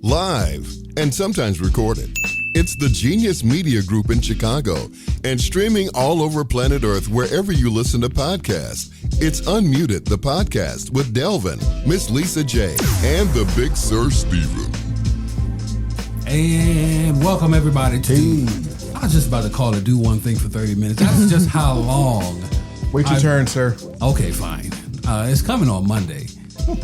live, and sometimes recorded. It's the Genius Media Group in Chicago and streaming all over planet Earth wherever you listen to podcasts. It's Unmuted, the podcast with Delvin, Miss Lisa J, and the Big Sir Steven. And welcome everybody to, I was just about to call it Do One Thing for 30 minutes. That's just how long. Wait your turn, sir. Okay, fine. It's coming on Monday.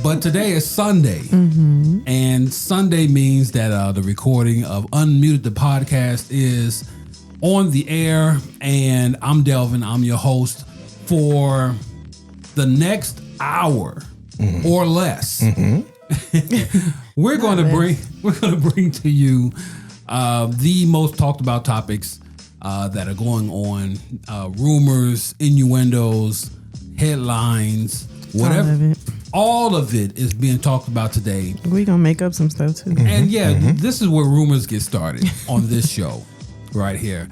But today is Sunday, and Sunday means that the recording of Unmuted the podcast is on the air, and I'm Delvin. I'm your host for the next hour or less. We're going to bring to you the most talked about topics that are going on, rumors, innuendos, headlines, whatever. All of it is being talked about today. We're going to make up some stuff too. And this is where rumors get started on this show right here.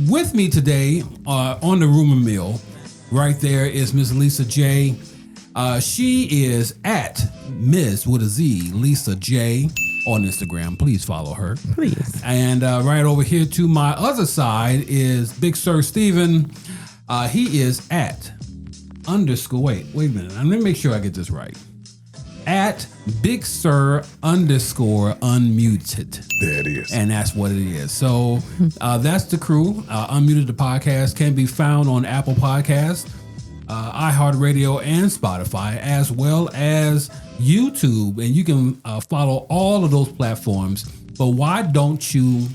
With me today on the rumor mill right there is Miss Lisa J. She is at Ms. with a Z, Lisa J on Instagram. Please follow her. Please. And right over here to my other side is Big Sir Steven. He is at wait a minute. Let me make sure I get this right. At Big Sir _unmuted. There it is. And that's what it is. So that's the crew. Unmuted the podcast can be found on Apple Podcasts, iHeartRadio, and Spotify, as well as YouTube. And you can follow all of those platforms. But why don't you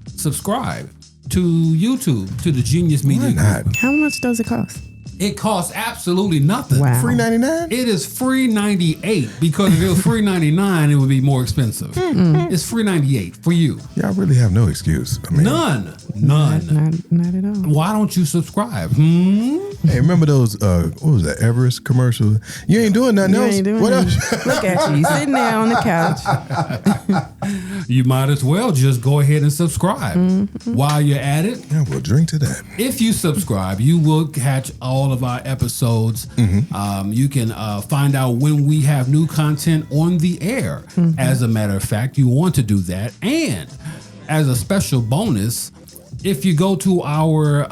subscribe to YouTube, to the Genius Media Group? How much does it cost? It costs absolutely nothing. Wow. Free 99? It is free 98 because if it was free 99, it would be more expensive. It's free 98 for you. Y'all really have no excuse. I mean, None. Not at all. Why don't you subscribe? Hey, remember those, what was that, Everest commercial? You ain't doing nothing else. What else? Look at you sitting there on the couch. You might as well just go ahead and subscribe. While you're at it, Yeah, we'll drink to that. if you subscribe, you will catch all of our episodes. You can find out when we have new content on the air. As a matter of fact, you want to do that. And as a special bonus, if you go to our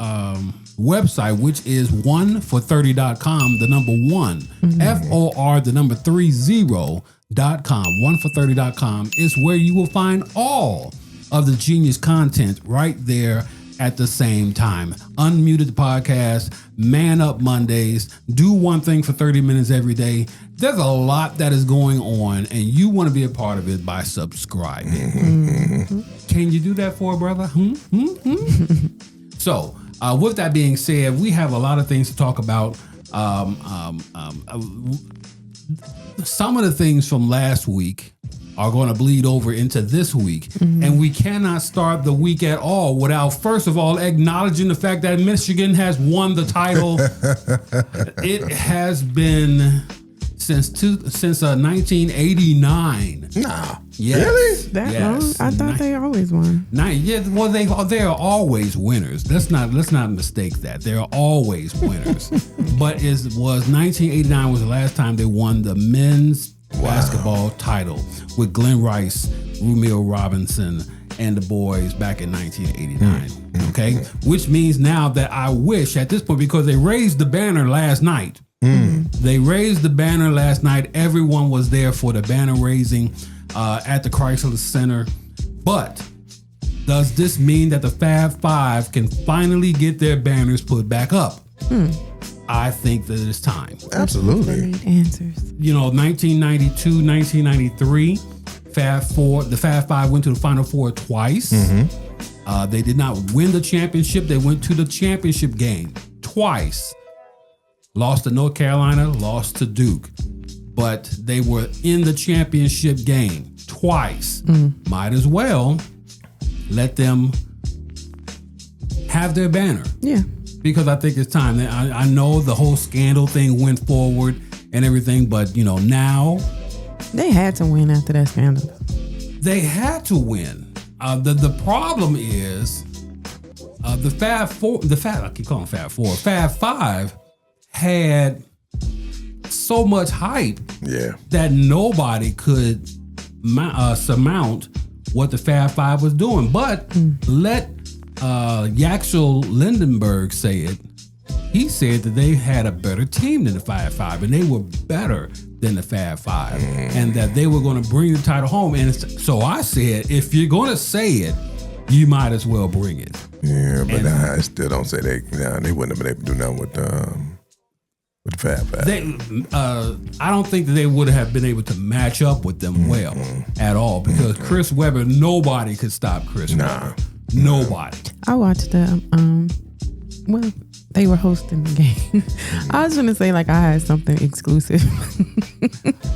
website, which is onefor30.com, the number one, FOR, the number 30.com, onefor30.com is where you will find all of the Genius content right there at the same time. Unmuted the podcast, Man Up Mondays, Do One Thing for 30 minutes every day. There's a lot that is going on, and you want to be a part of it by subscribing. Can you do that for a brother? So, with that being said, we have a lot of things to talk about. Some of the things from last week are going to bleed over into this week. And we cannot start the week at all without, first of all, acknowledging the fact that Michigan has won the title. It has been since 1989. Nah. Yes. Really? That long? I thought they always won. They are always winners. Let's not mistake that. They are always winners. But it was 1989 was the last time they won the men's basketball title with Glenn Rice, Romeo Robinson, and the boys back in 1989. Okay, which means now that I wish at this point, because they raised the banner last night. They raised the banner last night. Everyone was there for the banner raising at the Chrysler Center. But does this mean that the Fab Five can finally get their banners put back up? I think that it's time. Absolutely. They need answers. 1992, 1993, the Fab Five went to the Final Four twice. They did not win the championship. They went to the championship game twice. Lost to North Carolina, lost to Duke. But they were in the championship game twice. Might as well let them have their banner. Yeah. Because I think it's time. I know the whole scandal thing went forward and everything, but now They had to win after that scandal. They had to win. The problem is the Fab Four. I keep calling Fab Four. Fab Five had so much hype Yeah. that nobody could surmount what the Fab Five was doing. But let Yaxel Lindenberg say it. He said that they had a better team than the Fab Five, and they were better than the Fab Five, and that they were going to bring the title home. And so I said, if you're going to say it, you might as well bring it. Yeah, but I still don't say they wouldn't have been able to do nothing with the Fab Five. I don't think that they would have been able to match up with them well at all, because Chris Webber, nobody could stop Chris Webber. Nobody. I watched they were hosting the game. I was gonna say like I had something exclusive.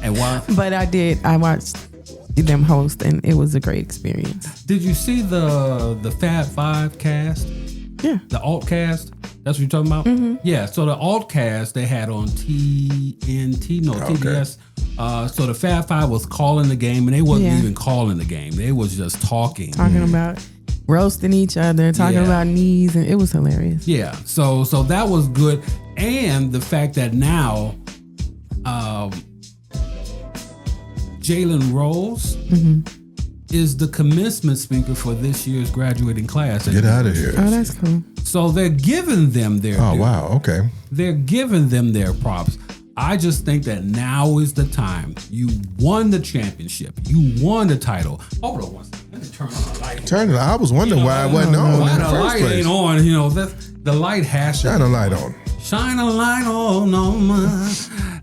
And why? But I did. I watched them host, and it was a great experience. Did you see the Fab Five cast? Yeah. The alt cast? That's what you're talking about? Mm-hmm. Yeah, so the alt cast they had on TBS. So the Fab Five was calling the game, and they wasn't even calling the game. They was just talking. Talking about roasting each other, talking about knees, and it was hilarious. Yeah, so that was good. And the fact that now Jalen Rose is the commencement speaker for this year's graduating class. Get out of here. Oh, that's cool. So they're giving them their due. Wow, okay. They're giving them their props. I just think that now is the time. You won the championship. You won the title. Hold on one second. Let me turn on the light. Turn it on. I was wondering why it wasn't on why in the the first light place. ain't on. You know, the light has to. Shine a light on. Shine a light on.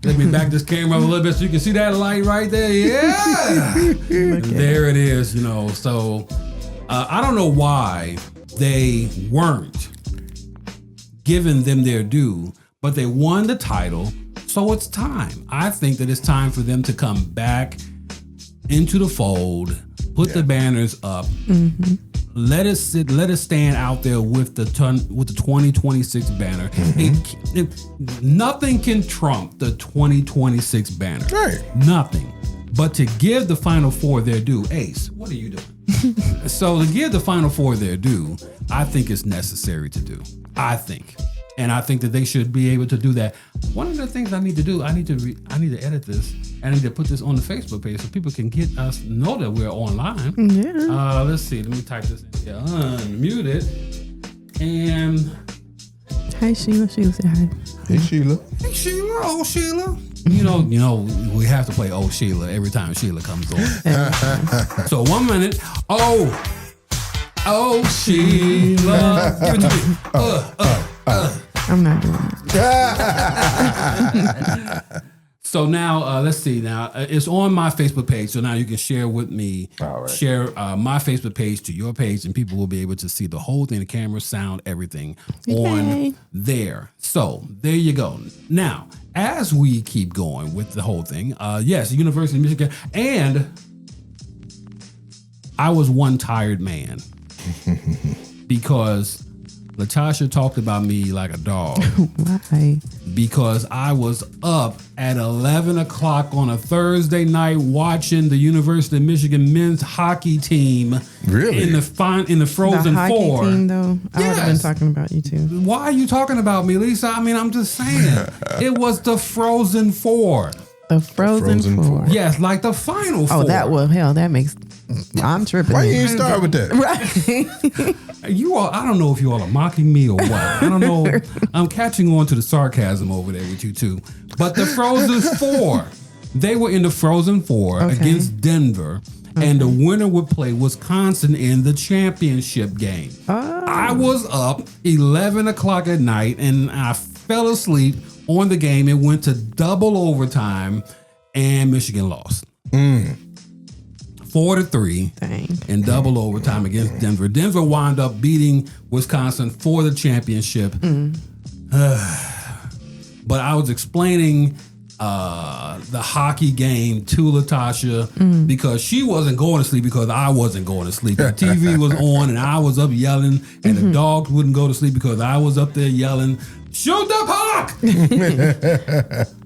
Let me back this camera up a little bit so you can see that light right there. Yeah. There it is, you know. So I don't know why they weren't giving them their due, but they won the title. So it's time. I think that it's time for them to come back into the fold, put the banners up, let us stand out there with the 2026 banner. Nothing can trump the 2026 banner. Right. Nothing. But to give the Final Four their due, Ace, what are you doing? So to give the Final Four their due, I think it's necessary to do. I think. And I think that they should be able to do that. One of the things I need to do, I need to edit this. I need to put this on the Facebook page so people can get us, know that we're online. Yeah. Let's see. Let me type this in here. Unmute it. And Hey Sheila. Sheila said hi. Hey Sheila. hey Sheila, oh Sheila. You know, we have to play oh Sheila every time Sheila comes on. So 1 minute. Oh Sheila. Give it to me. I'm not doing it. So now, let's see. Now it's on my Facebook page. So now you can share with me. All right. Share my Facebook page to your page, and people will be able to see the whole thing, the camera, sound, everything on there. So there you go. Now, as we keep going with the whole thing, yes, University of Michigan, and I was one tired man because Latasha talked about me like a dog. Why? Because I was up at 11 o'clock on a Thursday night watching the University of Michigan men's hockey team. Really? In the Frozen the hockey Four. team, though. I would have been talking about you too. Why are you talking about me, Lisa? I mean, I'm just saying. It was the Frozen Four. The Frozen Four. Yes, like the Final Four. Oh, that makes. I'm tripping. Why you ain't start with that? Right. You all, I don't know if you all are mocking me or what. I don't know. I'm catching on to the sarcasm over there with you too. But the Frozen Four, they were in the Frozen Four against Denver, and the winner would play Wisconsin in the championship game. I was up 11 o'clock at night, and I fell asleep on the game. It went to double overtime, and Michigan lost. 4-3 in double overtime against Denver. Denver wound up beating Wisconsin for the championship. But I was explaining the hockey game to Latasha because she wasn't going to sleep because I wasn't going to sleep. The TV was on and I was up yelling, and the dogs wouldn't go to sleep because I was up there yelling, "Shoot the puck!"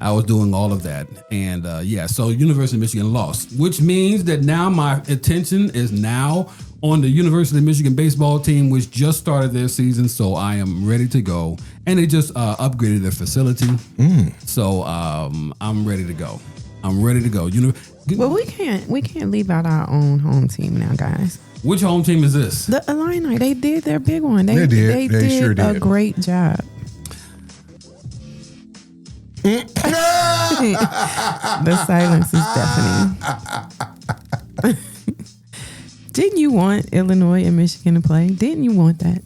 I was doing all of that. And so University of Michigan lost, which means that now my attention is now on the University of Michigan baseball team, which just started their season. So I am ready to go. And they just upgraded their facility. So I'm ready to go. I'm ready to go. Well, we can't leave out our own home team now, guys. Which home team is this? The Illini. They did their big one. They did. They sure did a great job. The silence is deafening. Didn't you want Illinois and Michigan to play? Didn't you want that?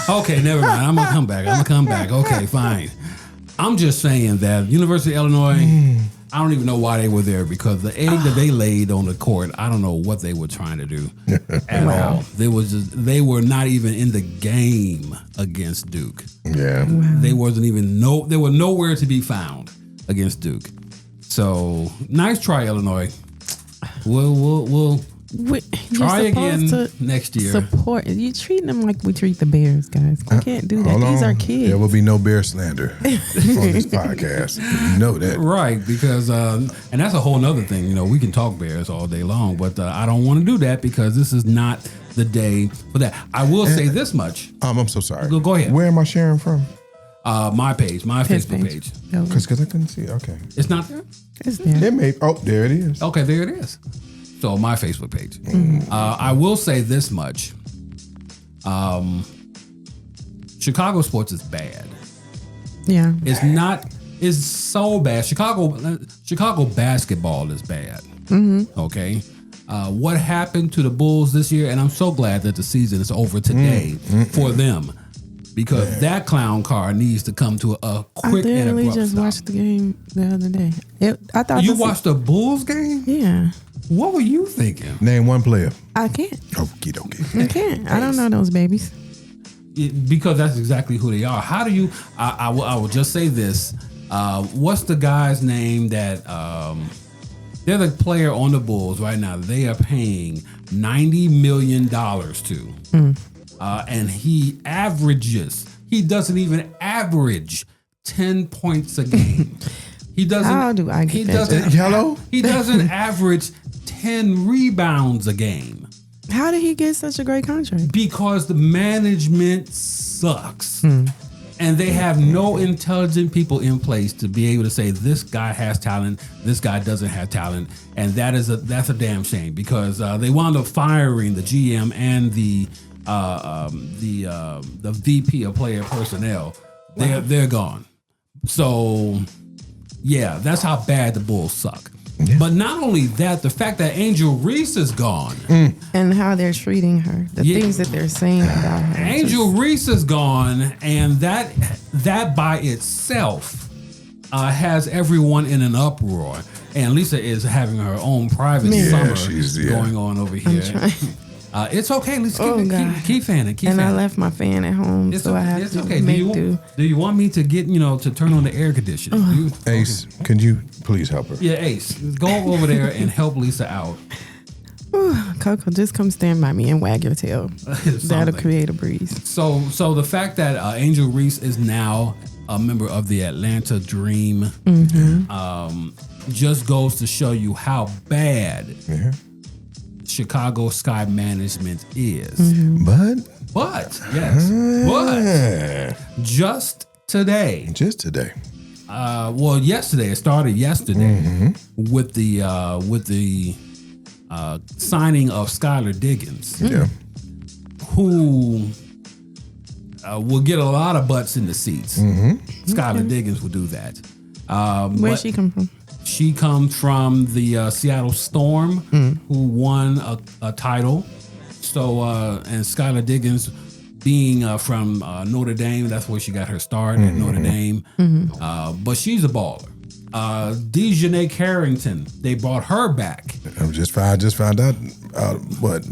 Okay, never mind. I'm gonna come back. Okay, fine. I'm just saying that University of Illinois, I don't even know why they were there, because the egg that they laid on the court, I don't know what they were trying to do at all. They were not even in the game against Duke. Yeah. Wow. They were nowhere to be found against Duke. So nice try, Illinois. We'll try again next year. Support. You treating them like we treat the Bears, guys. We can't do that. These are kids. There will be no bear slander on this podcast. You know that, right? Because and that's a whole nother thing. We can talk Bears all day long, but I don't want to do that because this is not the day for that. I will say this much. I'm so sorry. Go ahead. Where am I sharing from? My Facebook page. Because I couldn't see it. Okay. It's not there? It's there. There it is. Okay, there it is. So my Facebook page. I will say this much. Chicago sports is bad. Yeah. It's so bad. Chicago basketball is bad. Mm-hmm. Okay. What happened to the Bulls this year? And I'm so glad that the season is over today for them. Because that clown car needs to come to a quick and abrupt just stop. Watched the game the other day. I thought you watched the Bulls game? Yeah. What were you thinking? Name one player. I can't. Okie dokie. I can't. I don't know those babies. Because that's exactly who they are. How do you? I will just say this. What's the guy's name that? They're the player on the Bulls right now. They are paying $90 million to. And he doesn't even average 10 points a game. He doesn't. How do I get that? Hello? He doesn't average 10 rebounds a game. How did he get such a great contract? Because the management sucks. And they have no intelligent people in place to be able to say this guy has talent, this guy doesn't have talent, and that's a damn shame because they wound up firing the GM and the VP of player personnel. They're gone. So yeah, that's how bad the Bulls suck. Yeah. But not only that, the fact that Angel Reese is gone. And how they're treating her. The things that they're saying about her. Angel Reese is gone, and that by itself has everyone in an uproar. And Lisa is having her own private summer going on over here. It's okay, Lisa. Keep fanning. I left my fan at home, so I have to make do. Do you want me to get to turn on the air conditioning? Ace, can you please help her? Yeah, Ace, go over there and help Lisa out. Coco, just come stand by me and wag your tail. That'll create a breeze. So the fact that Angel Reese is now a member of the Atlanta Dream, just goes to show you how bad. Chicago Sky management is. But just today. Yesterday. It started yesterday with the signing of Skylar Diggins, who will get a lot of butts in the seats. Skylar Diggins will do that. Where'd she come from? She comes from the Seattle Storm, who won a title. So, and Skylar Diggins being from Notre Dame, that's where she got her start at Notre Dame. But she's a baller. Dejanay Carrington, they brought her back. I just found out what?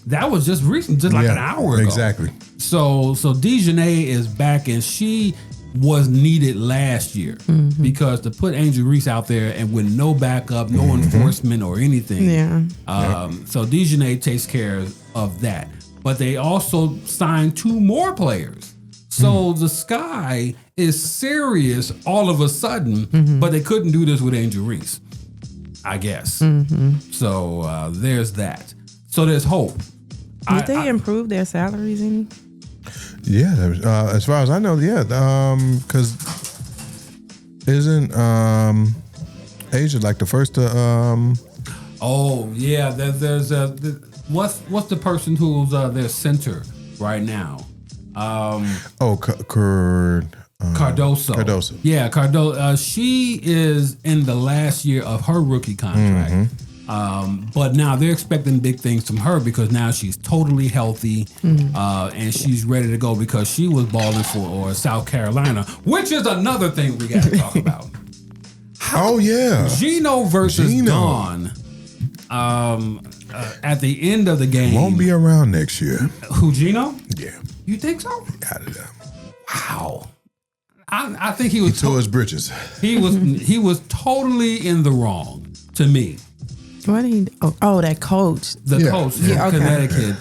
That was just recent, just like an hour ago. Exactly. So Dejanay is back, and she was needed last year because to put Angel Reese out there and with no backup, no enforcement or anything. So Dejanay takes care of that. But they also signed 2 more players. So the Sky is serious all of a sudden, but they couldn't do this with Angel Reese, I guess. So there's that. So there's hope. Did they improve their salaries any? Yeah, as far as I know, yeah. Because isn't Asia like the first to? Oh yeah, there's what's the person who's their center right now? Cardoso. Cardoso. Yeah, Cardoso. She is in the last year of her rookie contract. But now they're expecting big things from her because now she's totally healthy and she's ready to go because she was balling for South Carolina, which is another thing we got to talk about. Oh yeah, Geno versus Dawn. At the end of the game, won't be around next year. Who, Geno? Yeah, you think so? Got it. Wow. I think he was. He tore his britches. He was totally in the wrong to me. What did he? That coach. The coach from Connecticut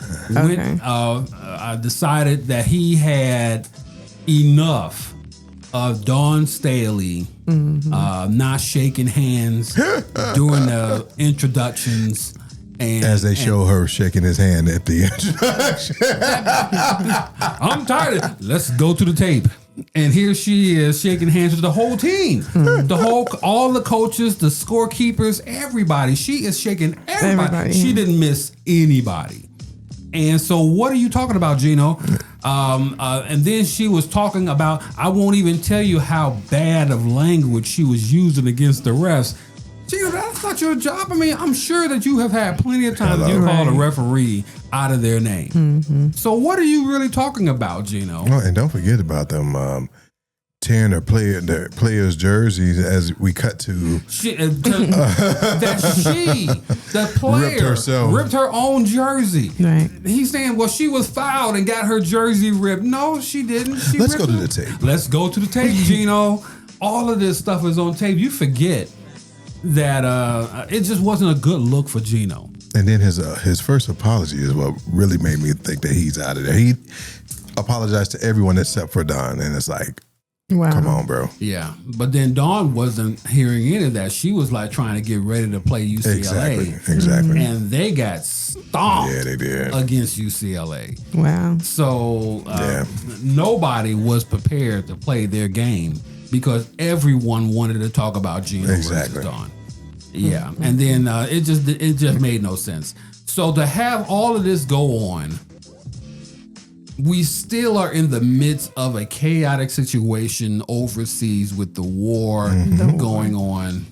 decided that he had enough of Dawn Staley not shaking hands during the introductions. And, as they show her shaking his hand at the introduction. I'm tired. Let's go to the tape. And here she is shaking hands with the whole team. All the coaches, the scorekeepers, everybody. She is shaking everybody. She didn't miss anybody. And so what are you talking about, Geno? And then she was talking about, I won't even tell you how bad of language she was using against the refs. Geno, that's not your job. I mean, I'm sure that you have had plenty of times you called a referee out of their name. So what are you really talking about, Geno? Oh, and don't forget about them tearing their players' jerseys as we cut to the player ripped her own jersey. Right. He's saying, well, she was fouled and got her jersey ripped. No, she didn't. Let's go to the tape. Let's go to the tape, Geno. All of this stuff is on tape. You forget that it just wasn't a good look for Geno. And then his first apology is what really made me think that he's out of there. He apologized to everyone except for Dawn, and it's like, wow. Come on, bro. Yeah, but then Dawn wasn't hearing any of that. She was like trying to get ready to play UCLA. Exactly. And they got stomped they did. against UCLA. Wow. So nobody was prepared to play their game because everyone wanted to talk about Geno versus Dawn. Yeah, and then it just made no sense. So to have all of this go on, we still are in the midst of a chaotic situation overseas with the war going on.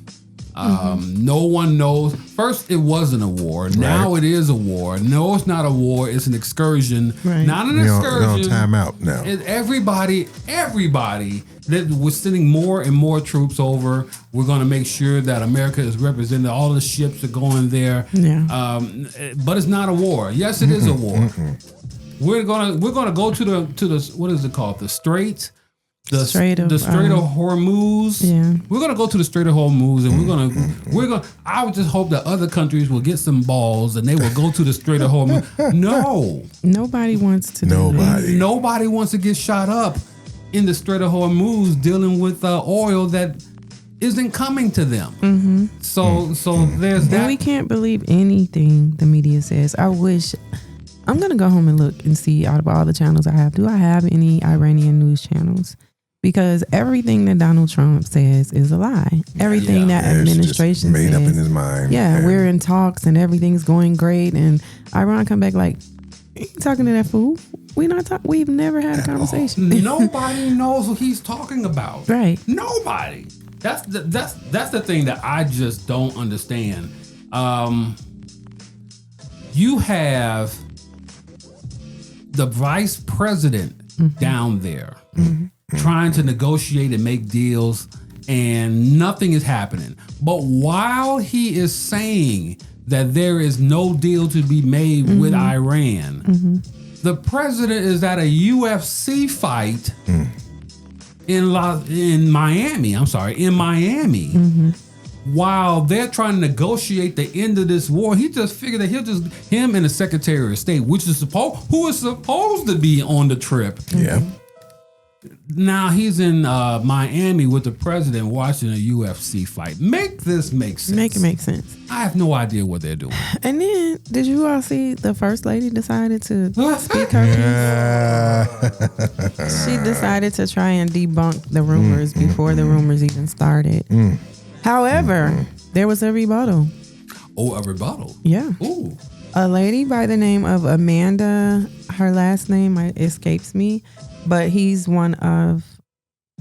No one knows. First, it wasn't a war. Now it is a war. No, it's not a war. It's an excursion. Right. Not an excursion. We're on time out now. Everybody that we're sending more and more troops over. We're going to make sure that America is represented. All the ships are going there. Yeah. But it's not a war. Yes, it is a war. We're gonna go to the what is it called? The Strait. The Strait of Hormuz. Yeah. We're gonna go to the Strait of Hormuz, and we're gonna. I would just hope that other countries will get some balls and they will go to the Strait of Hormuz. No, nobody wants to. Nobody wants to get shot up in the Strait of Hormuz dealing with oil that isn't coming to them. So there's that. We can't believe anything the media says. I wish. I'm going to go home and look and see out of all the channels I have. Do I have any Iranian news channels? Because everything that Donald Trump says is a lie. Everything that administration made says. Up in his mind. Yeah, we're in talks and everything's going great. And Iran come back like, you ain't talking to that fool. We've never had a conversation. Nobody knows what he's talking about. Right. Nobody. That's the thing that I just don't understand. You have the vice president down there trying to negotiate and make deals, and nothing is happening. But while he is saying that there is no deal to be made with Iran, the president is at a UFC fight in Miami. While they're trying to negotiate the end of this war, he just figured that him and the Secretary of State, who is supposed to be on the trip. Now he's in Miami with the president watching a UFC fight. Make this make sense. Make it make sense. I have no idea what they're doing. And then, did you all see the first lady decided to speak her piece? She decided to try and debunk the rumors before the rumors even started. However, there was a rebuttal. Oh, a rebuttal. Yeah. Ooh. A lady by the name of Amanda, her last name escapes me, but he's one of,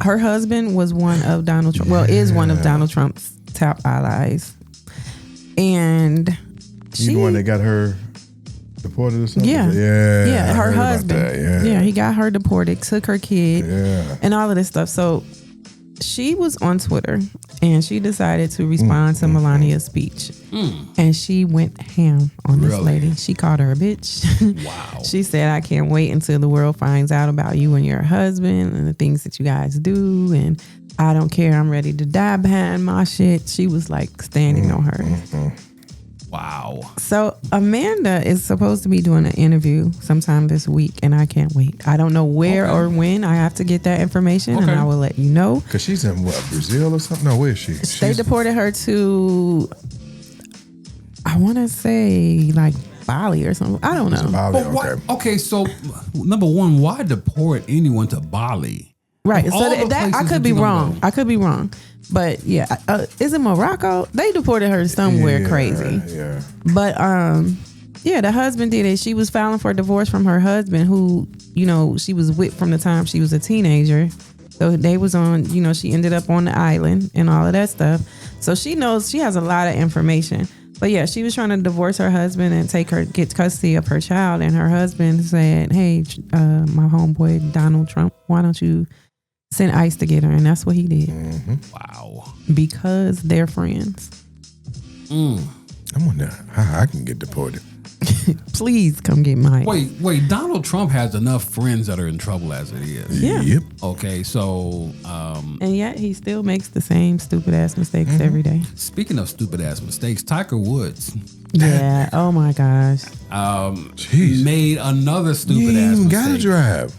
her husband was one of Donald Trump, is one of Donald Trump's top allies. And You the one that got her deported or something? Yeah. Yeah, her husband. Yeah. He got her deported, took her kid, and all of this stuff. So she was on Twitter and she decided to respond to Melania's speech. And she went ham on this lady. She called her a bitch. Wow. She said, I can't wait until the world finds out about you and your husband and the things that you guys do. And I don't care. I'm ready to die behind my shit. She was like standing on her. Wow. So Amanda is supposed to be doing an interview sometime this week, and I can't wait. I don't know where or when. I have to get that information, and I will let you know. Because she's in what, Brazil or something? No, where is she? They deported her to, I want to say like Bali or something. I don't know. Bali, But why, okay, so number one, why deport anyone to Bali? Right. Of So all the that I places could that be you gonna wrong. go. I could be wrong. But yeah, is it Morocco? They deported her somewhere crazy. Yeah. But yeah, the husband did it. She was filing for divorce from her husband, who, she was with from the time she was a teenager. So they was on, she ended up on the island and all of that stuff. So she knows, she has a lot of information. But yeah, she was trying to divorce her husband and get custody of her child. And her husband said, hey, my homeboy Donald Trump, why don't you send ICE to get her? And that's what he did. Wow. Because they're friends. I wonder how I can get deported. Please come get mine. Wait. Donald Trump has enough friends that are in trouble as it is. Yeah. Yep. Okay, so And yet he still makes the same stupid ass mistakes every day. speaking of stupid ass mistakes, Tiger Woods Yeah. Oh my gosh. Jeez. made another You stupid ain't ass even mistake. gotta drive.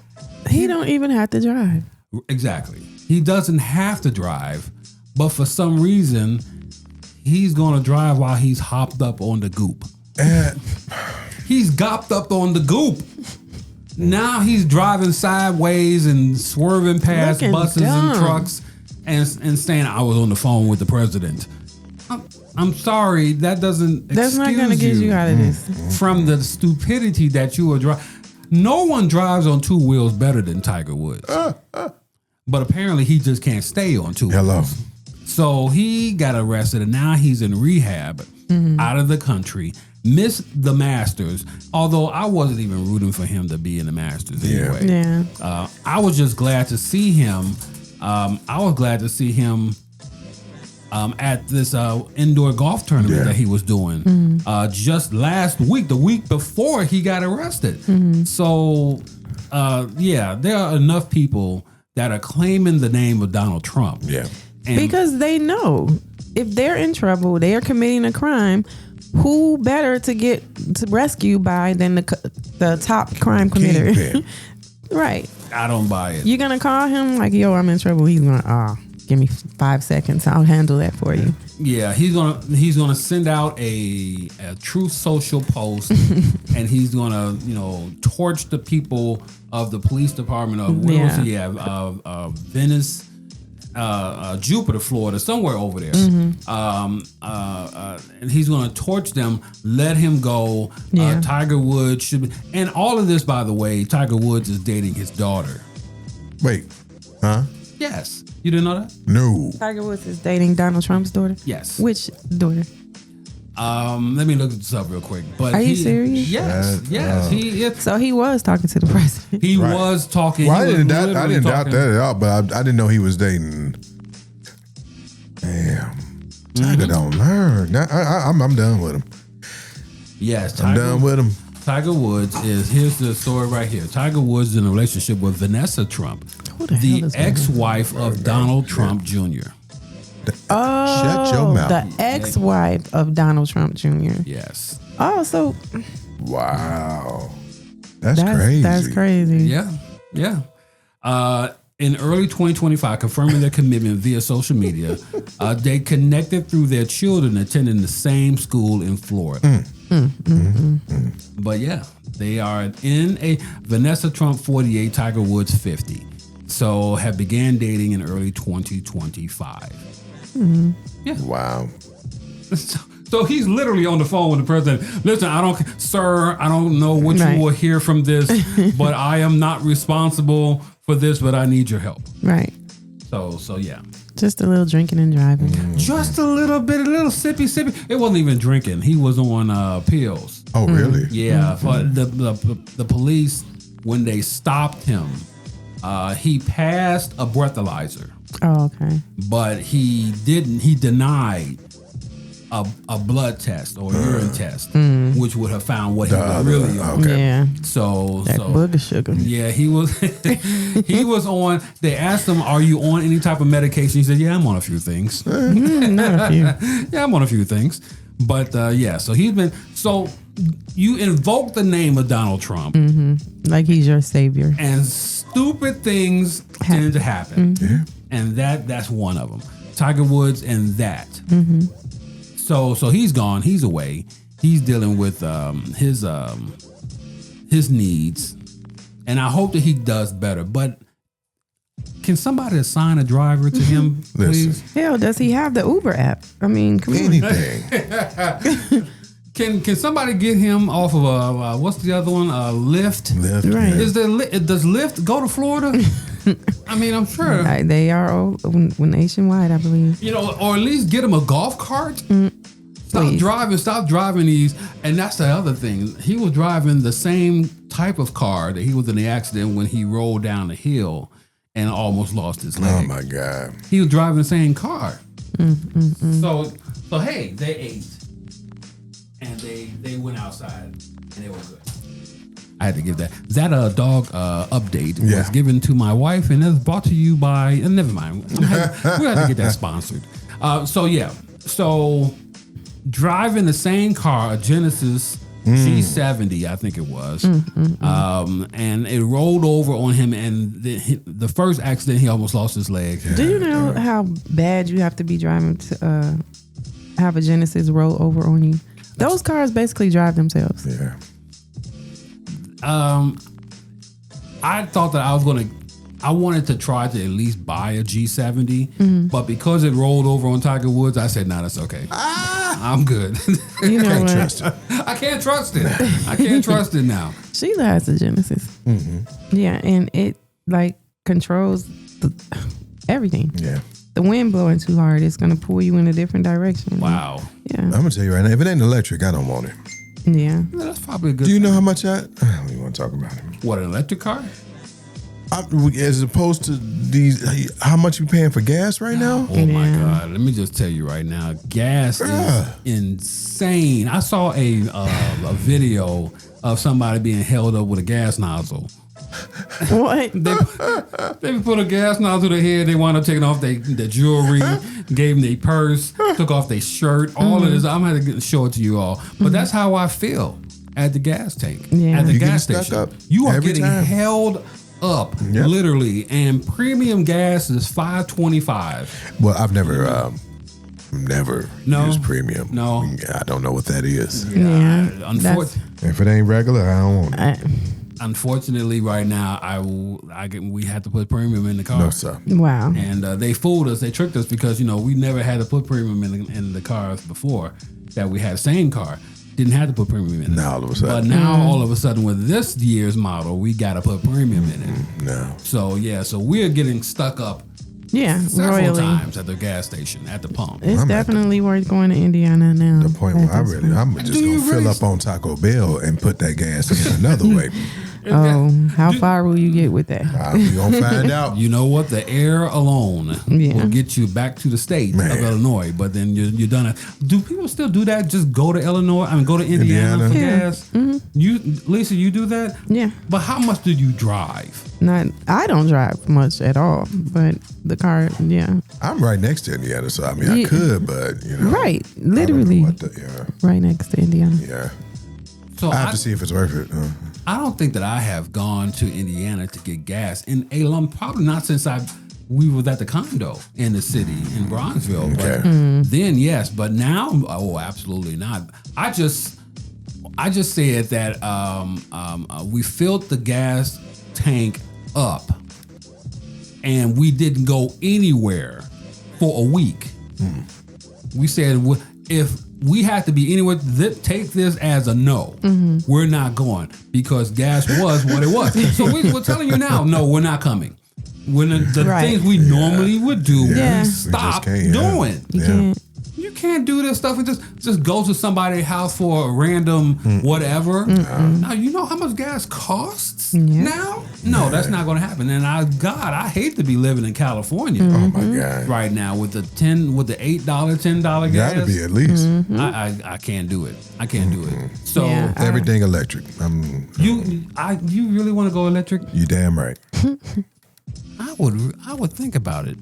He don't even have to drive. Exactly. He doesn't have to drive, but for some reason, he's going to drive while he's hopped up on the goop. He's gopped up on the goop. Now he's driving sideways and swerving past Looking buses dumb. and trucks and saying, I was on the phone with the president. I'm sorry, that doesn't That's not excuse going to get you out of this. from the stupidity that you are driving. No one drives on two wheels better than Tiger Woods. But apparently he just can't stay on two Hello. wheels. So he got arrested and now he's in rehab out of the country. Missed the Masters, although I wasn't even rooting for him to be in the Masters anyway. Yeah. I was just glad to see him. I was glad to see him at this indoor golf tournament that he was doing just last week, the week before he got arrested. So, there are enough people that are claiming the name of Donald Trump. Yeah. And Because they know if they're in trouble, they are committing a crime. Who better to get to rescue by than the top crime committer? Kingpin. Right. I don't buy it. You're going to call him like, yo, I'm in trouble. He's going to, give me 5 seconds. I'll handle that for you. Yeah, he's gonna send out a Truth Social post, and he's gonna torch the people of the police department of where was he at? Venice, Jupiter, Florida, somewhere over there. And he's gonna torch them. Let him go. Yeah. Tiger Woods should be, and all of this, by the way, Tiger Woods is dating his daughter. Wait. Huh? Yes, you didn't know that? No. Tiger Woods is dating Donald Trump's daughter? Yes. Which daughter? Let me look this up real quick. But Are you serious? Yes. So he was talking to the president. He Right. was talking. Well, I he was didn't doubt literally talking. that at all, but I didn't know he was dating. Damn. Tiger don't learn. I'm done with him. Yes, I'm done with him. Tiger Woods here's the story right here. Tiger Woods is in a relationship with Vanessa Trump, Who the hell the is ex-wife of Donald Trump Jr. Oh, Shut your mouth. the ex-wife of Donald Trump Jr. Yes. Oh, so Wow. That's crazy. That's crazy. Yeah. in early 2025, confirming their commitment via social media. They connected through their children attending the same school in Florida. But yeah, they are in a Vanessa Trump 48, Tiger Woods 50. So have began dating in early 2025. Yeah. Wow. So he's literally on the phone with the president. Listen, I don't know what you will hear from this, but I am not responsible for this, but I need your help. Right. So yeah. Just a little drinking and driving. Just a little bit, a little sippy. It wasn't even drinking. He was on pills. Oh, really? Yeah. But the police, when they stopped him, he passed a breathalyzer. Oh, okay. But he denied a blood test or urine test, which would have found what he was really on. Okay. Yeah. So booger sugar. Yeah, he was he was on. They asked him, "Are you on any type of medication?" He said, "Yeah, I'm on a few things." Not a few. Yeah, I'm on a few things. But yeah, so he's been. So you invoke the name of Donald Trump, Like he's your savior. and stupid things tend to happen, and that's one of them. Tiger Woods and that. So he's gone. He's away. He's dealing with his needs, and I hope that he does better. But can somebody assign a driver to him, please? Hell, does he have the Uber app? I mean, come on. Anything. Can somebody get him off of what's the other one? Lyft. Right. Does Lyft go to Florida? I mean, I'm sure. They are nationwide, I believe. Or at least get him a golf cart. Stop driving these. And that's the other thing. He was driving the same type of car that he was in the accident when he rolled down the hill and almost lost his leg. Oh my God. He was driving the same car. So hey, they ate. And they went outside and they were good. I had to give that. That dog update was given to my wife and it's brought to you by. Never mind. We had to get that sponsored. So driving the same car, a Genesis G70, I think it was, and it rolled over on him. And the first accident, he almost lost his leg. Do you know how bad you have to be driving to have a Genesis roll over on you? Those cars basically drive themselves. Yeah. I thought that I wanted to try to at least buy a G70, but because it rolled over on Tiger Woods, I said, "Nah, that's okay. I'm good." You know what? Trust it. I can't trust it. I can't trust it now. Sheila has a Genesis. Yeah, and it controls everything. Yeah. The wind blowing too hard, it's gonna pull you in a different direction. Wow. Yeah. I'm gonna tell you right now, if it ain't electric, I don't want it. Yeah. That's probably a good. Do you know how much I don't even want to talk about it. What, an electric car? As opposed to these, how much you paying for gas right now? Oh my God! Let me just tell you right now, gas is insane. I saw a video of somebody being held up with a gas nozzle. What? They put a gas nozzle to their head. They wound up taking off their jewelry, gave them their purse, took off their shirt. All of this. I'm going to show it to you all. But that's how I feel at the gas tank, at the gas station. Up you are every getting time. held up, literally. And premium gas is $5.25. Well, I've never used premium. No. I don't know what that is. Yeah. If it ain't regular, I don't want it. Unfortunately, right now, we had to put premium in the car. No, sir. Wow. And they fooled us. They tricked us because, we never had to put premium in the cars before that we had the same car. Didn't have to put premium in it. Now all of a sudden. But now all of a sudden with this year's model, we got to put premium in it. No. So we're getting stuck up several times at the gas station, at the pump. It's definitely worth going to Indiana now. The point where I'm just going to fill up on Taco Bell and put that gas in another way. Oh, how far will you get with that? We're going to find out. You know what? The air alone will get you back to the state of Illinois, but then you're done. Do people still do that? Just go to Illinois? Go to Indiana for gas? Mm-hmm. Lisa, you do that? Yeah. But how much do you drive? I don't drive much at all, but the car, I'm right next to Indiana, so I could, but Right, literally. right next to Indiana. Yeah. So I have to see if it's worth it. I don't think that I have gone to Indiana to get gas in a long, probably not since we was at the condo in the city in Bronzeville. Okay. But then yes, but now, absolutely not. I just said that we filled the gas tank up, and we didn't go anywhere for a week. We said if we had to be anywhere, take this as a no. We're not going because gas was what it was. So we're telling you now, no, we're not coming. When the things we normally would do, we stop doing. You can't. You can't do this stuff and just go to somebody's house for a random whatever. Now you know how much gas costs now? No, that's not going to happen. And I hate to be living in California. Oh my God! Right now with the $8, $10 gas. Got to be at least. I can't do it. I can't do it. So everything electric. You really want to go electric? You damn right. I would think about it.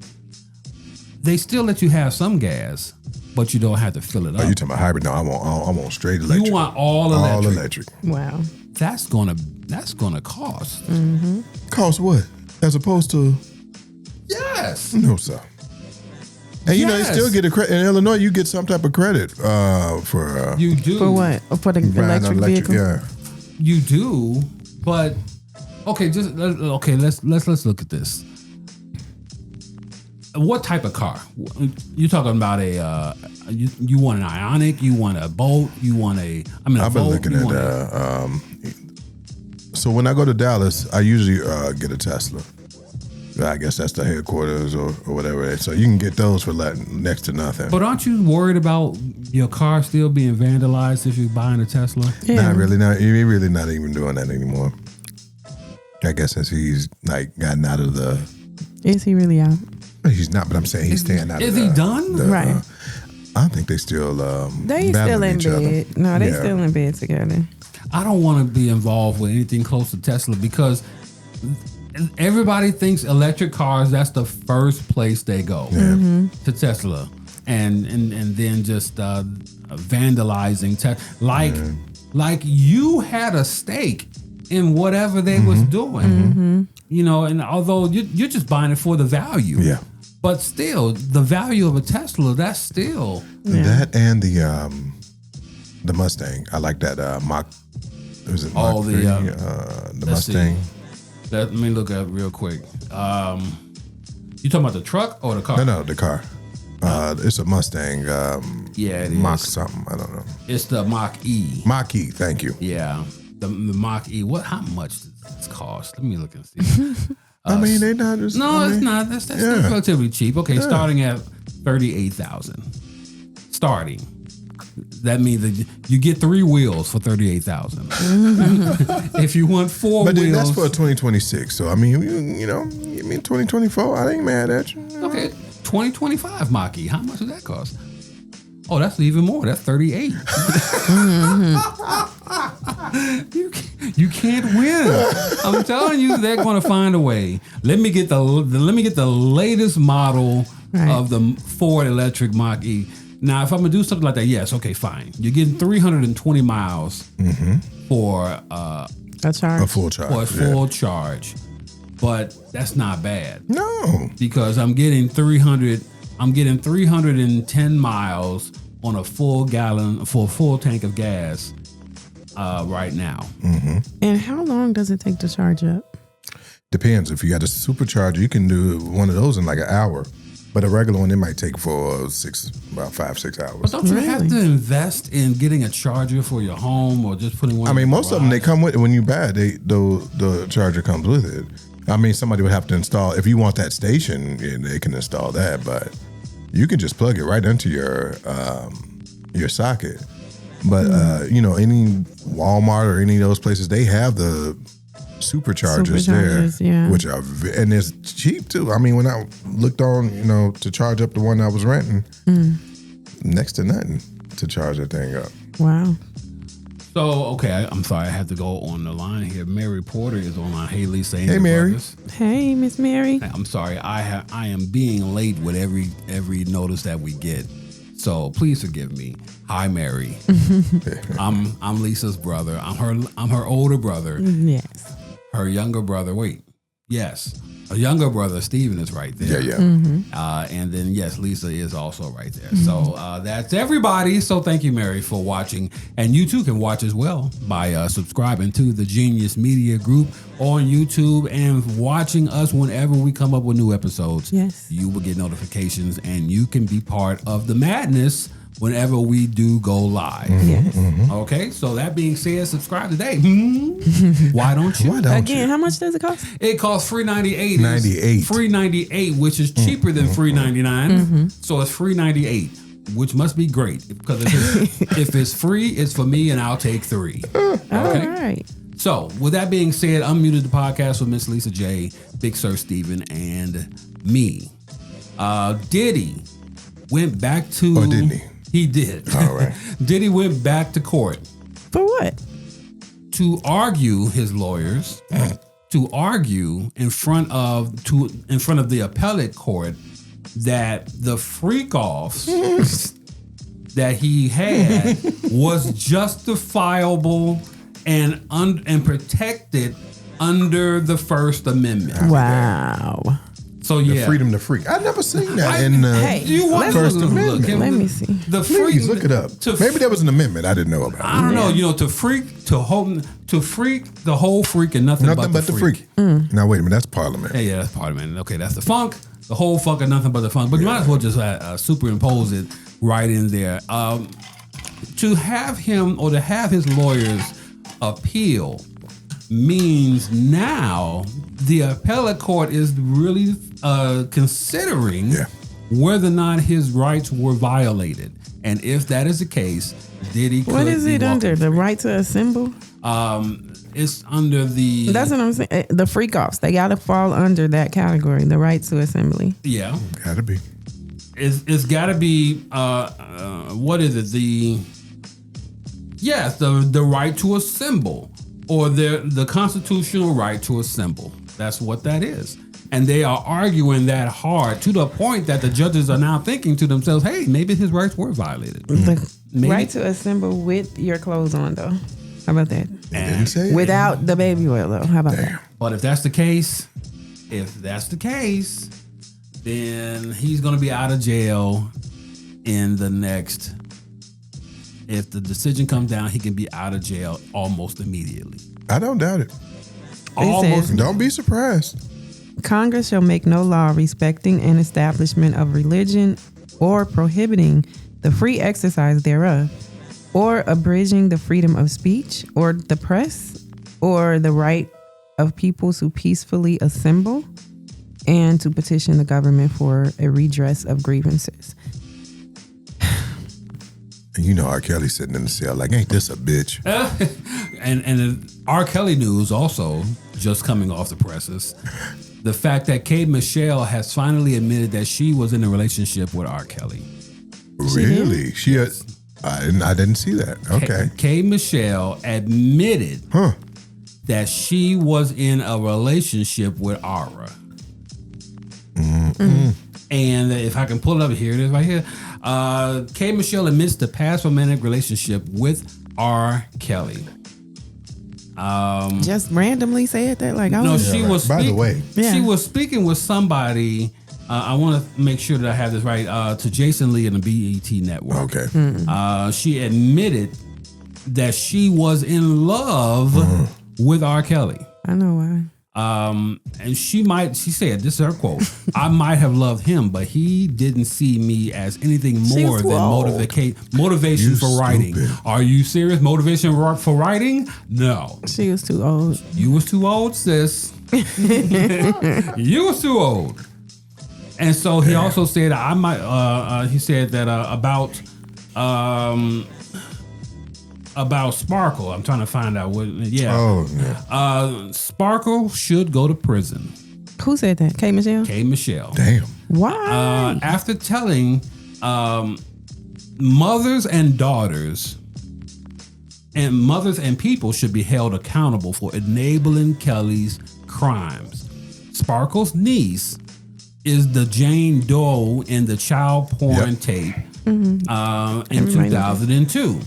They still let you have some gas, but you don't have to fill it up. Oh, you talking about hybrid? No, I want straight electric. You want all electric. All electric. Wow. That's gonna cost. Cost what? As opposed to? Yes. No, sir. And you know, you still get a credit in Illinois. You get some type of credit for. You do For what? For the electric vehicle? Yeah. You do, but okay. Let's look at this. What type of car? You're talking about you want an Ioniq? You want a Bolt? You want a? I've been looking at. So when I go to Dallas, I usually get a Tesla. I guess that's the headquarters or whatever. So you can get those for next to nothing. But aren't you worried about your car still being vandalized if you're buying a Tesla? Yeah. Not really. He's really not even doing that anymore. I guess since he's gotten out of the. Is he really out? He's not, but I'm saying he's staying out. Is he done? Right. I think they still. They still in bed. No, they still in bed together. I don't want to be involved with anything close to Tesla because everybody thinks electric cars. That's the first place they go to Tesla, and then just vandalizing like you had a stake in whatever they was doing. You know, and although you're just buying it for the value. Yeah. But still, the value of a Tesla, that's still that and the Mustang. I like that Mach. Was it Mach 3? The Mustang. Let me look at it real quick. You talking about the truck or the car? No, the car. It's a Mustang. It Mach is. something. I don't know. It's the Mach E. Mach E. Thank you. Yeah, the Mach E. How much does this cost? Let me look and see. I mean, they're not just. It's not. That's still relatively cheap. Okay, starting at $38,000. Starting. That means that you get 3 wheels for $38,000. If you want 4 but wheels, that's for 2026. So I mean, you know, 2024. I ain't mad at you. Okay, 2025 Mach E. How much does that cost? Oh, that's even more. That's 38. You can't win. I'm telling you, they're going to find a way. Let me get the latest model of the Ford electric Mach E. Now, if I'm gonna do something like that, yes, okay, fine. You're getting 320 miles for a charge, a full charge, for a full charge, but that's not bad. No, because I'm getting 310 miles on a full gallon for a full tank of gas right now. And how long does it take to charge up? Depends. If you got a supercharger, you can do one of those in like an hour. But a regular one, it might take for about 5-6 hours. But don't you have to invest in getting a charger for your home or just putting one? I mean, most of them, they come with it. When you buy it, the charger comes with it. I mean, somebody would have to install. If you want that station, they can install that. But you can just plug it right into your socket. But you know, any Walmart or any of those places, they have the superchargers there, which are, and it's cheap too. I mean, when I looked on, to charge up the one I was renting, next to nothing to charge that thing up. Wow. So, okay, I'm sorry, I have to go on the line here. Mary Porter is online. Hey, Lisa. Hey, Mary. Hey, Miss Mary. I'm sorry, I am being late with every notice that we get. So please forgive me. Hi, Mary. I'm Lisa's brother. I'm her older brother. Yes. Her younger brother. Wait. Yes. A younger brother, Steven, is right there. Yeah. And then, yes, Lisa is also right there. So that's everybody. So thank you, Mary, for watching. And you too can watch as well by subscribing to the Genius Media Group on YouTube and watching us whenever we come up with new episodes. Yes. You will get notifications and you can be part of the madness whenever we do go live. Yes. Okay, so that being said, subscribe today. Why don't you? Again, how much does it cost? It costs $3.98. $98. $3.98, which is cheaper than $3.99. So it's $3.98, which must be great because if it's free, it's for me, and I'll take 3. Okay. All right. So with that being said, Unmuted the podcast with Miss Lisa J, Big Sir Steven, and me. Diddy went back to. Or didn't he? He did. All right. Diddy went back to court For what? to argue his lawyers to argue in front of the appellate court that the freak offs that he had was justifiable and protected under the First Amendment. Wow. So The yeah, freedom to freak. I've never seen that in the Hey, you want First to Amendment. look? Let me see. The Please freak. look it up. Maybe there was an amendment I didn't know about. I don't know. You know, to freak the whole freak and nothing but the freak. Now wait a minute, that's Parliament. Yeah, that's part of it. Okay, that's the funk. The whole funk and nothing but the funk. But you might as well just superimpose it right in there. To have him or to have his lawyers appeal means now the appellate court is really considering whether or not his rights were violated. And if that is the case, Diddy could What is be it under? walking The free. right to assemble? It's under the... That's what I'm saying. The freak offs. They got to fall under that category, the right to assembly. Yeah. Gotta be. It's got to be... what is it? The right to assemble. Or the constitutional right to assemble. That's what that is. And they are arguing that hard to the point that the judges are now thinking to themselves, hey, maybe his rights were violated. The Maybe. right to assemble with your clothes on, though. How about that? Didn't say it. Without the baby oil, though. How about that? But if that's the case, then he's going to be out of jail in the next... If the decision comes down, he can be out of jail almost immediately. I don't doubt it. Almost. Don't be surprised. Congress shall make no law respecting an establishment of religion or prohibiting the free exercise thereof, or abridging the freedom of speech or the press, or the right of peoples who peacefully assemble and to petition the government for a redress of grievances. And you know R. Kelly sitting in the cell like, ain't this a bitch? And R. Kelly news also just coming off the presses. The fact that K. Michelle has finally admitted that she was in a relationship with R. Kelly. Really? I didn't see that. Okay. K. Michelle admitted that she was in a relationship with Ara. And if I can pull it up, here it is right here. K. Michelle admits to past romantic relationship with R. Kelly. Just randomly said that? Like, No, she was By the way. she was speaking with somebody. I want to make sure that I have this right. To Jason Lee and the BET Network. Okay. She admitted that she was in love with R. Kelly. I know why. And she said, this is her quote, I might have loved him, but he didn't see me as anything more than motivation for writing. stupid. Are you serious? Motivation for writing? No. She was too old. You was too old, sis. You was too old. And so he also said, I might, he said that about Sparkle. I'm trying to find out what. Yeah. Oh, yeah. Sparkle should go to prison. Who said that? K. Michelle? K. Michelle. Damn. Why? After telling mothers and daughters and mothers and people should be held accountable for enabling Kelly's crimes. Sparkle's niece is the Jane Doe in the child porn tape in Everybody 2002.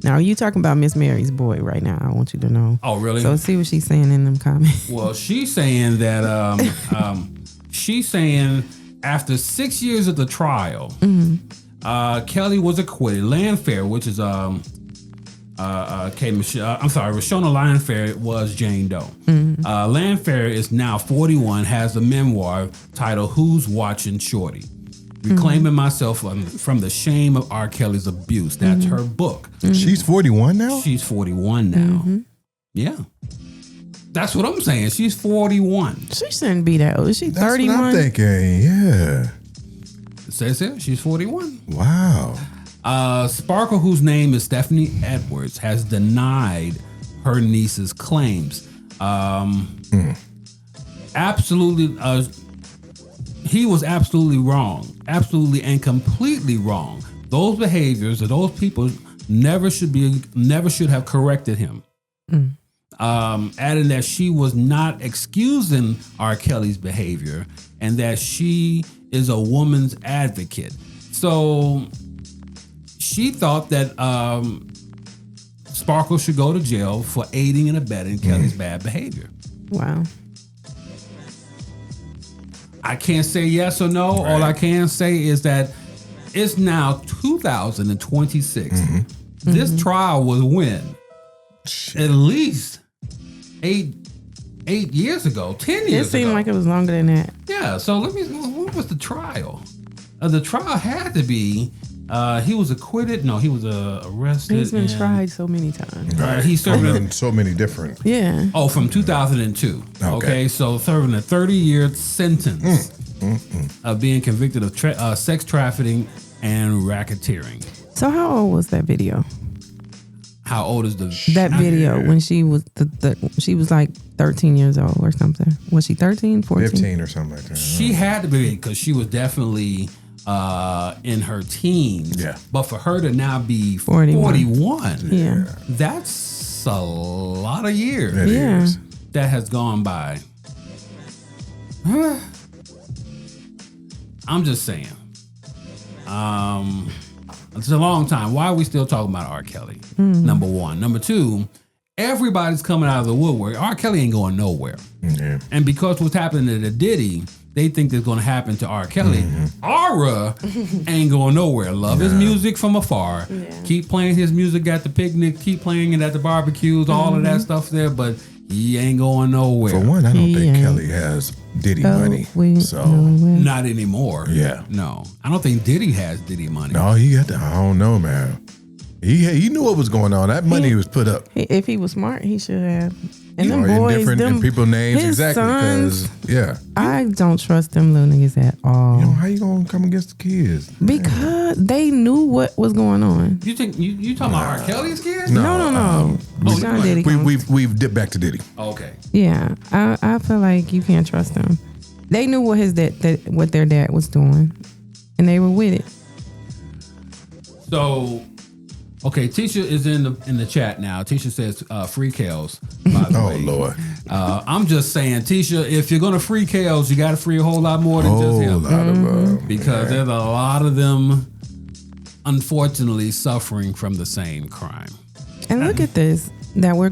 Now, you talking about Miss Mary's boy right now. I want you to know. Oh, really? So see what she's saying in them comments. Well, she's saying that after 6 years of the trial, Kelly was acquitted. Landfair, which is Rashona Landfair was Jane Doe. Landfair is now 41, has a memoir titled "Who's Watching Shorty?" Reclaiming myself from the shame of R. Kelly's abuse. That's her book. She's 41 now? She's 41 now. Yeah. That's what I'm saying. She's 41. She shouldn't be that old. Is she That's 31? what I'm thinking. Yeah. It says here she's 41. Wow. Sparkle, whose name is Stephanie Edwards, has denied her niece's claims. Absolutely, he was absolutely wrong, absolutely and completely wrong. Those behaviors of those people never should have corrected him. Adding that she was not excusing R. Kelly's behavior and that she is a woman's advocate. So she thought that Sparkle should go to jail for aiding and abetting Kelly's bad behavior. Wow. I can't say yes or no. Right. All I can say is that it's now 2026. This trial was when? At least 8 years ago, 10 years It seemed ago. like it was longer than that. Yeah, so what was the trial? The trial had to be, he was acquitted. No, he was arrested. He's been and, tried so many times. he served On so many different. Yeah. Oh, from 2002. Okay, so serving a 30-year sentence of being convicted of sex trafficking and racketeering. So how old was that video? How old is That video when she was she was like 13 years old or something. Was she 13, 14? 15 or something like that. She had to be, because she was definitely in her teens. Yeah. But for her to now be 41, Yeah. that's a lot of years It Yeah. is. that has gone by. I'm just saying. It's a long time. Why are we still talking about R. Kelly? Number one. Number two, everybody's coming out of the woodwork. R. Kelly ain't going nowhere. Yeah. And because what's happening to Diddy, they think that's going to happen to R. Kelly. Aura ain't going nowhere. Love his music from afar. Yeah. Keep playing his music at the picnic. Keep playing it at the barbecues. All of that stuff there. But he ain't going nowhere. For one, I don't think Yeah. Kelly has Diddy Oh, money. we So, know it. Not anymore. Yeah. No. I don't think Diddy has Diddy money. no, he got the, I don't know, man. He knew what was going on. That money was put up. If he was smart, he should have. And them Or boys, in different them in people names, his exactly. sons, Because, yeah. I don't trust them little niggas at all. You know, how you going to come against the kids? Because they knew what was going on. You think you talking about R. Kelly's kids? No. Sean Diddy. We've dipped back to Diddy. Okay. Yeah, I feel like you can't trust them. They knew what what their dad was doing, and they were with it. So, okay, Tisha is in the chat now. Tisha says free Kels, by the way. Oh, Lord. I'm just saying, Tisha, if you're gonna free Kels, you got to free a whole lot more than just Whole him, lot of because there's a lot of them, unfortunately, suffering from the same crime. And look at this. That we're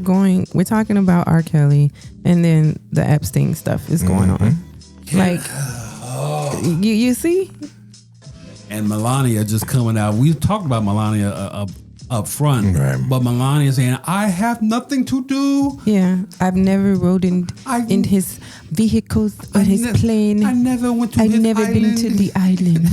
talking about R. Kelly, and then the Epstein stuff is going on. Like, you see? And Melania just coming out. We talked about Melania up front, Right. but Melania saying, "I have nothing to do. Yeah, I've never rode in his vehicles or his plane. I never went to I've his never been island." to the island.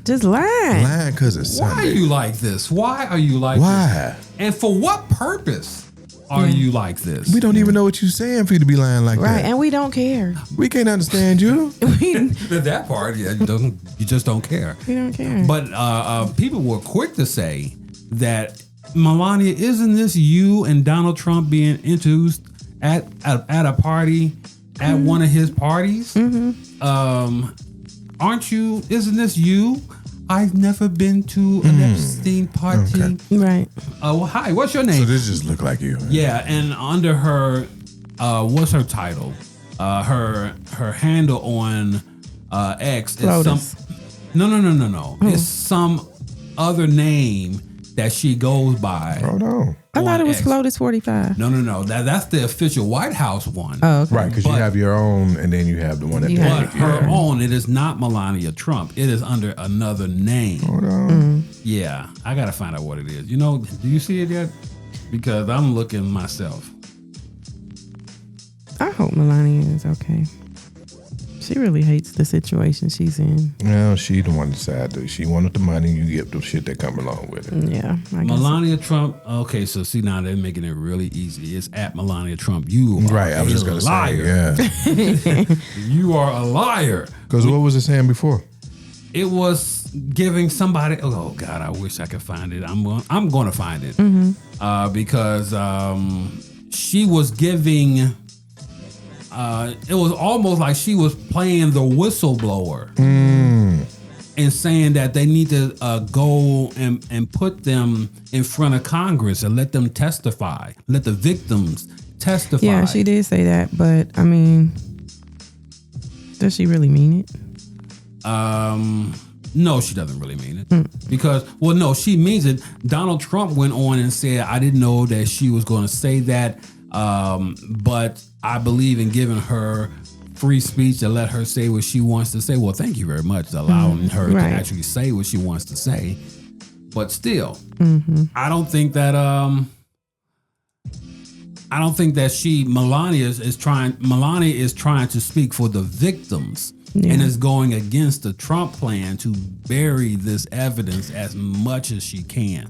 Just lying. lying because it's Why are Sunday. you like this? Why are you like Why? this? And for what purpose are you like this? We don't even know what you're saying for you to be lying like Right, that. and we don't care. We can't understand you. That part, yeah, you just don't care. We don't care. But people were quick to say that, Melania, isn't this you and Donald Trump being introduced at a party, at one of his parties? Aren't you? Isn't this you? I've never been to an Epstein party. Okay. Right. Well, hi, what's your name? So this just look like you. Yeah, and under her, what's her title? Her handle on X. Lotus. No. It's some other name that she goes by. Oh no. I thought it was X. Flotus 45. No. That's the official White House one. Oh, okay. Right, because you have your own, and then you have the one that. Yeah. But her own, it is not Melania Trump. It is under another name. Hold on. Yeah, I gotta find out what it is. You know, do you see it yet? Because I'm looking myself. I hope Melania is okay. She really hates the situation she's in. Well, she the one decided. She wanted the money. You get the shit that come along with it. Yeah. I guess. Melania Trump. Okay, so see now they're making it really easy. It's at Melania Trump. You are Right, I was just gonna liar. say, yeah. You are a liar. Because what was it saying before? It was giving somebody. Oh God, I wish I could find it. I'm going to find it because she was giving. It was almost like she was playing the whistleblower and saying that they need to go and put them in front of Congress and let them testify, let the victims testify. Yeah, she did say that, but I mean, does she really mean it? No, she doesn't really mean it because, well, no, she means it. Donald Trump went on and said, I didn't know that she was going to say that, but I believe in giving her free speech to let her say what she wants to say. Well, thank you very much for allowing her to actually say what she wants to say. But still, I don't think that Melania is trying to speak for the victims and is going against the Trump plan to bury this evidence as much as you can.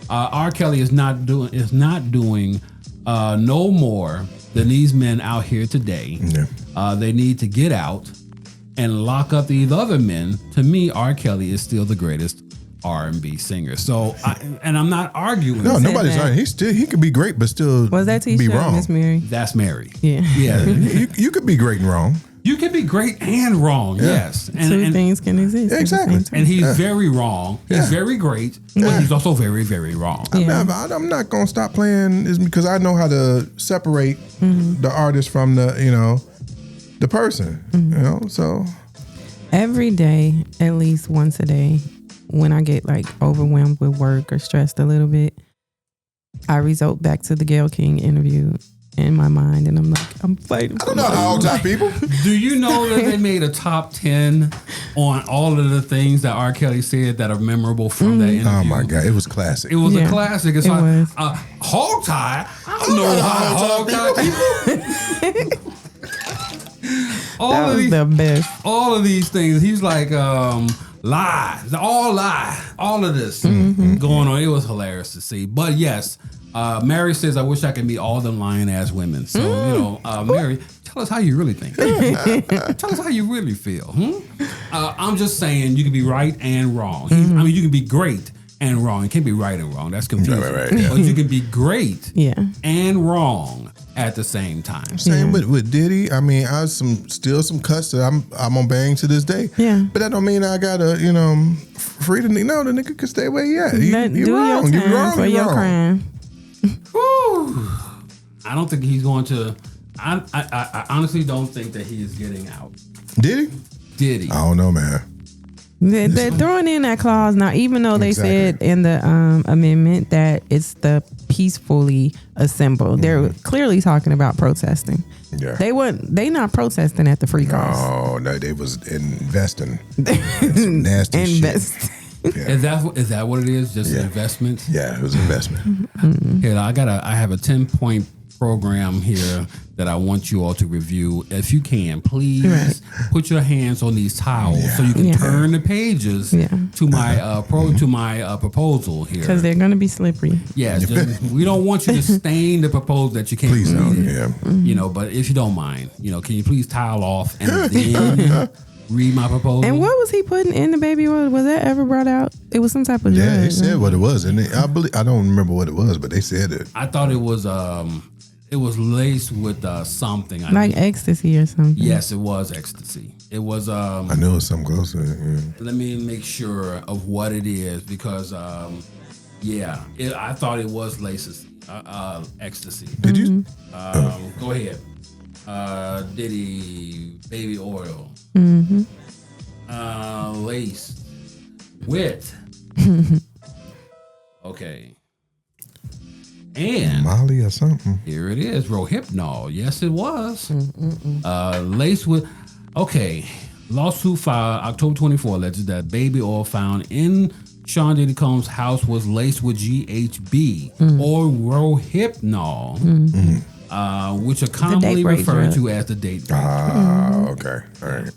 R. Kelly is not doing no more than these men out here today. Yeah. They need to get out and lock up these other men. To me, R. Kelly is still the greatest R&B singer. So, I'm not arguing. No, nobody's arguing. He could be great, but still Was that be T-shirt, wrong. Miss Mary? That's Mary. Yeah. Yeah. You could be great and wrong. You can be great and wrong. Yes. Two things can exist. Yeah, at the same exactly. time. And he's very wrong. He's Yeah. very great, but he's also very, very wrong. Yeah. I'm not gonna stop playing is because I know how to separate the artist from the person. So Every day, at least once a day, when I get like overwhelmed with work or stressed a little bit, I resort back to the Gayle King interview in my mind, and I'm like, I'm fighting. I don't know how old top people. Do you know that they made a top 10 on all of the things that R. Kelly said that are memorable from that interview? Oh my God, it was classic. It was a Yeah, classic. It's it like was. hog tie. I don't know how hog tie people. That was the best. All of these things. He's like lie, all of this going on. It was hilarious to see. But yes, Mary says, I wish I could meet all them lying ass women. So Mary, tell us how you really think. Tell us how you really feel. I'm just saying you can be right and wrong. I mean, you can be great and wrong. You can't be right and wrong. That's confusing. Right, yeah. But you can be great and wrong at the same time. Same with Diddy. I mean, I still some cuss that I'm on bang to this day. Yeah. But that don't mean I gotta, free the nigga. No, the nigga can stay where he at. Do wrong. your time You wrong. for You your wrong. crime. Whew. I don't think he's going to. I honestly don't think that he is getting out. Did he? Diddy. I don't know, man. They're throwing in that clause now, even though they said in the amendment that it's the peacefully assembled. They're clearly talking about protesting. Yeah. They not protesting at the free cost. Oh no, they was investing. Some nasty shit. Invest. Yeah. Is that what it is? Just an investment? Yeah, it was investment. Here, I have a 10-point program here that I want you all to review. If you can, please put your hands on these towels so you can turn the pages to my proposal here. Because they're going to be slippery. Yes, we don't want you to stain the proposal that you can't Please read don't. it. Yeah. But if you don't mind, can you please towel off and then read my proposal? And what was he putting in the baby oil? Was that ever brought out? It was some type of drug. Yeah, they said right? what it was, and I don't remember what it was, but they said it. I thought it was laced with something. Like ecstasy or something. Yes, it was ecstasy. It was. I knew it was something close to it. Yeah. Let me make sure of what it is because, I thought it was laced ecstasy. Did you? Go ahead. Diddy, baby oil. Mm-hmm. Lace. Wit. Okay. And Molly or something. here it is, Rohypnol. Yes, it was. Laced with, okay, lawsuit filed October 24 alleges that baby oil found in Sean Diddy Combs' house was laced with GHB or Rohypnol, which are commonly rape referred drug. to as the date rape. Okay. All right.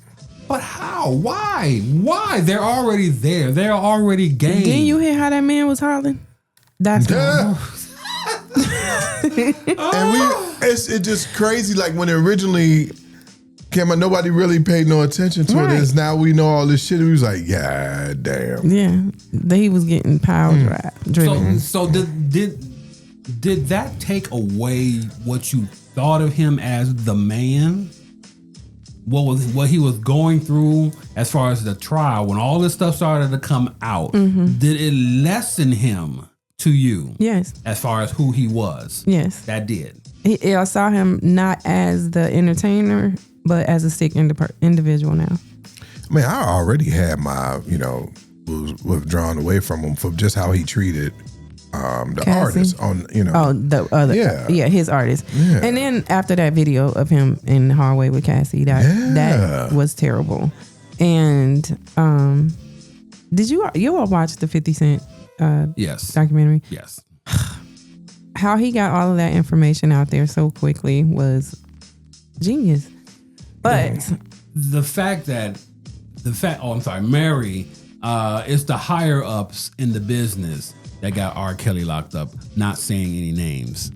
But how? Why? Why? They're already there. They're already game. Didn't you hear how that man was hollering? That's Yeah. And it's just crazy. Like when it originally came out, nobody really paid no attention to Right. it. It's now we know all this shit. We was like, yeah, damn. yeah. That he was getting power driven. So did that take away what you thought of him as the man? What he was going through as far as the trial when all this stuff started to come out? Did it lessen him to you? Yes. As far as who he was? Yes. That did. I saw him not as the entertainer, but as a sick individual now. I mean, I already had my, was withdrawn away from him for just how he treated the Cassie? artist on, Oh, the other, Yeah. his artist. Yeah. And then after that video of him in the hallway with Cassie, that was terrible. And did you all watch the 50 Cent Yes. documentary? Yes. How he got all of that information out there so quickly was genius. But Mary is the higher ups in the business that got R. Kelly locked up, not saying any names.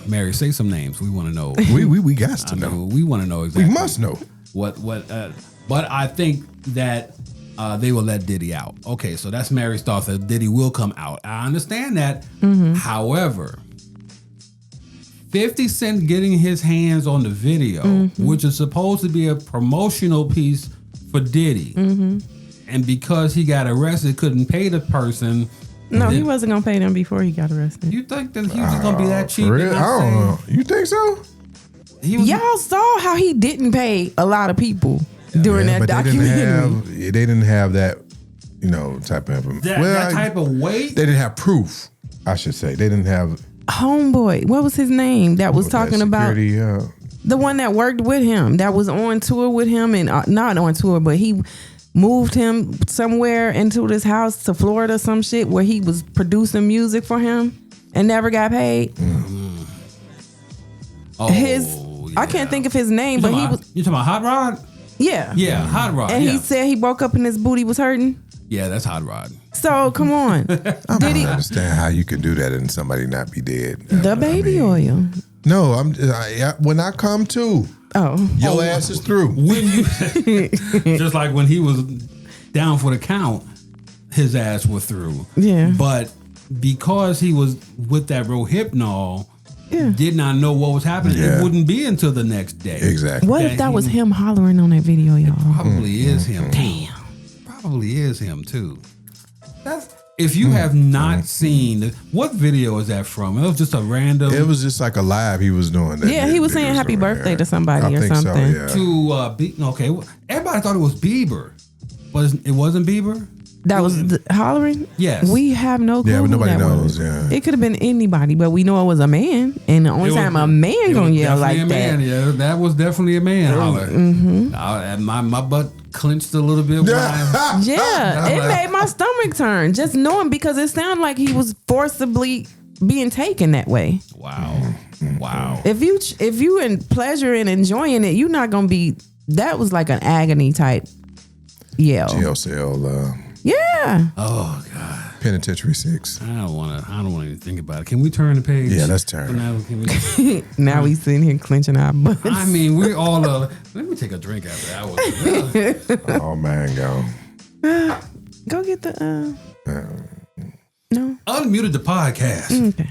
Mary, say some names. We want to know. we got to know. We want to know exactly. We must know. What but I think that they will let Diddy out. Okay, so that's Mary's thought that Diddy will come out. I understand that. However, 50 Cent getting his hands on the video, which is supposed to be a promotional piece for Diddy, and because he got arrested, couldn't pay the person. no, he wasn't gonna pay them before he got arrested. You think that he was just gonna be that cheap? For real? and I not don't say- know. You think so? He was, Y'all saw how he didn't pay a lot of people during that But documentary. they didn't have that, type of that type of weight. They didn't have proof. I should say they didn't have Homeboy, what was his name? That was talking about security, the one that worked with him, that was on tour with him, and not on tour, but he moved him somewhere into this house to Florida, some shit, where he was producing music for him and never got paid. I can't think of his name, but he was You talking about Hot Rod? yeah. Hot Rod. And he said he woke up and his booty was hurting. Yeah, that's Hot Rod. So come on, I did don't he? understand how you could do that and somebody not be dead. The baby oil. No, when I come to, Oh, your ass is through. When you just like when he was down for the count, his ass was through. Yeah. But because he was with that Rohypnol, did not know what was happening. Yeah. It wouldn't be until the next day. Exactly. what if that was him hollering on that video, y'all? Probably is him. Damn. Probably is him too. If you have not seen what video is that from? It was just a random. It was just like a live he was doing. That Yeah, he was saying happy birthday to somebody or something. Okay, everybody thought it was Bieber, but it wasn't Bieber. That was hollering? Yes. We have no clue. Yeah, but who nobody that knows, was. yeah. It could have been anybody, but we know it was a man. And the only time a man gonna yell like that. Man, yeah, that was definitely a man holler. My butt clenched a little bit. Yeah, it made my stomach turn just knowing, because it sounded like he was forcibly being taken that way. Wow. If you in pleasure and enjoying it, you're not gonna be. That was like an agony type yell. Jail cell, Yeah. Oh God. Penitentiary 6. I don't want to even think about it. Can we turn the page? Yeah, let's turn. Now, can we, Now we sitting here clenching our butts. I mean, we all. Let me take a drink after that. Oh man, go. Go get the. No. Unmuted the podcast Okay.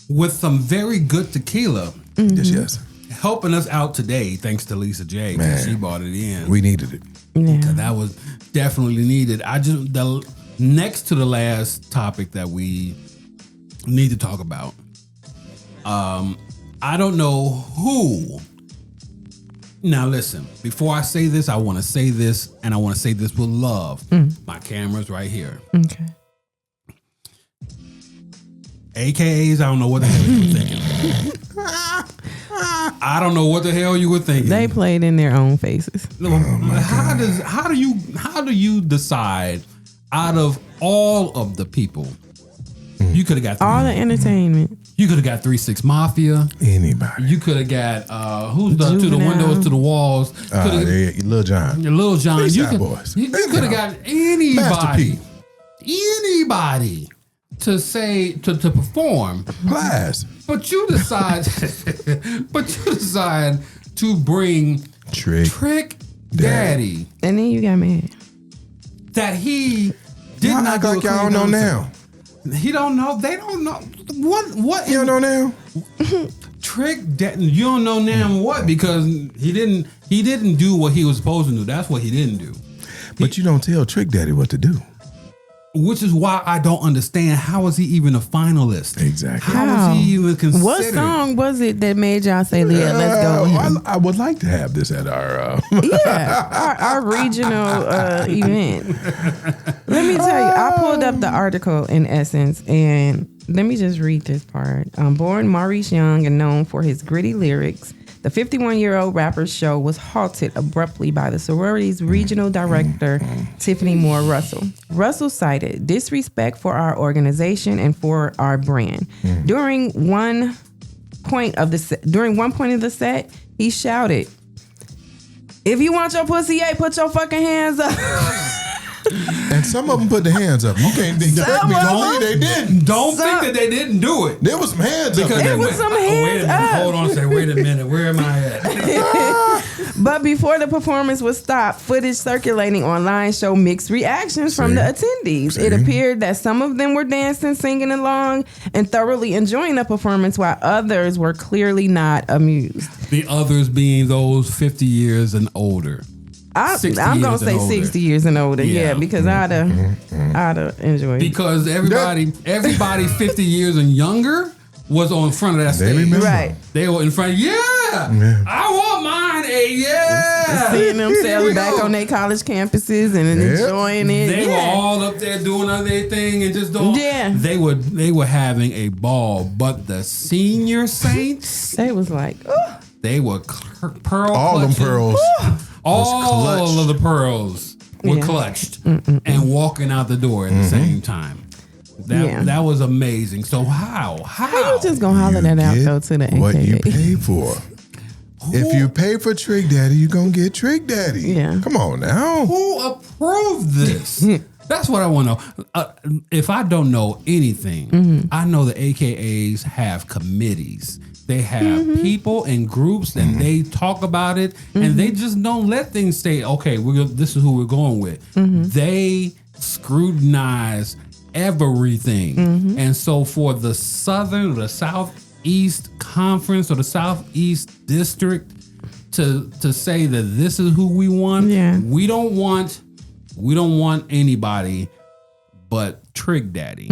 with some very good tequila. Yes. Helping us out today, thanks to Lisa J. Man. She brought it in. We needed it. Yeah. That was definitely needed. The next to the last topic that we need to talk about. I don't know who. Now listen, before I say this, I want to say this, and I want to say this with love. My camera's right here. Okay. AKAs, I don't know what the hell you were thinking. I don't know what the hell you were thinking. They played in their own faces. How do you decide out of all of the people? You could have got All the entertainment. You could have got 3 6 Mafia. Anybody. You could have got who's the to the windows to the walls. Lil Jon. Lil Jon. Freestyle Boys. You could have got anybody to say to perform. Blast. But you decide to bring Trick Daddy. And then you got mad. That he did Y'all not act do like y'all don't know now. He don't know. They don't know. What? You don't know now? Trick Daddy. You don't know now what? Because he didn't do what he was supposed to do. That's what he didn't do. But you don't tell Trick Daddy what to do. Which is why I don't understand, how is he even a finalist? Exactly. How is he even considered? What song was it that made y'all say, "Yeah, let's go with him"? I would like to have this at our our regional event. Let me tell you, I pulled up the article in Essence, and let me just read this part. Born Maurice Young and known for his gritty lyrics, the 51-year-old rapper's show was halted abruptly by the sorority's regional director, Tiffany Moore Russell. Russell cited disrespect for our organization and for our brand. During one point of the set, he shouted, "If you want your pussy, put your fucking hands up." And some of them put their hands up. You can't think they didn't. Don't think that they didn't do it. There was some hands up. There was some hands up. Hold on a second. Wait a minute. Where am I at? But before the performance was stopped, footage circulating online showed mixed reactions from the attendees. It appeared that some of them were dancing, singing along, and thoroughly enjoying the performance, while others were clearly not amused. The others being those 50 years and older. I'm gonna say 60 years and older, because I'd have enjoyed it. Because everybody 50 years and younger was on front of that stage. Right. They were in front. I want mine. Seeing themselves back on their college campuses and enjoying it. They were all up there doing their thing and just doing. Yeah. They were having a ball, but the senior saints, they was like, oh. They were pearl. All them pearls. All of the pearls were clutched and walking out the door at the same time. That was amazing. So how you just gonna holler that out though to the AKA? What you pay for? If you pay for Trick Daddy, you gonna get Trick Daddy. Yeah. Come on now. Who approved this? That's what I want to know. If I don't know anything, I know the AKAs have committees. They have people and groups, and they talk about it, and they just don't let things stay. Okay, this is who we're going with. They scrutinize everything, and so for the Southeast Conference or the Southeast District to say that this is who we want, we don't want anybody but Trick Daddy.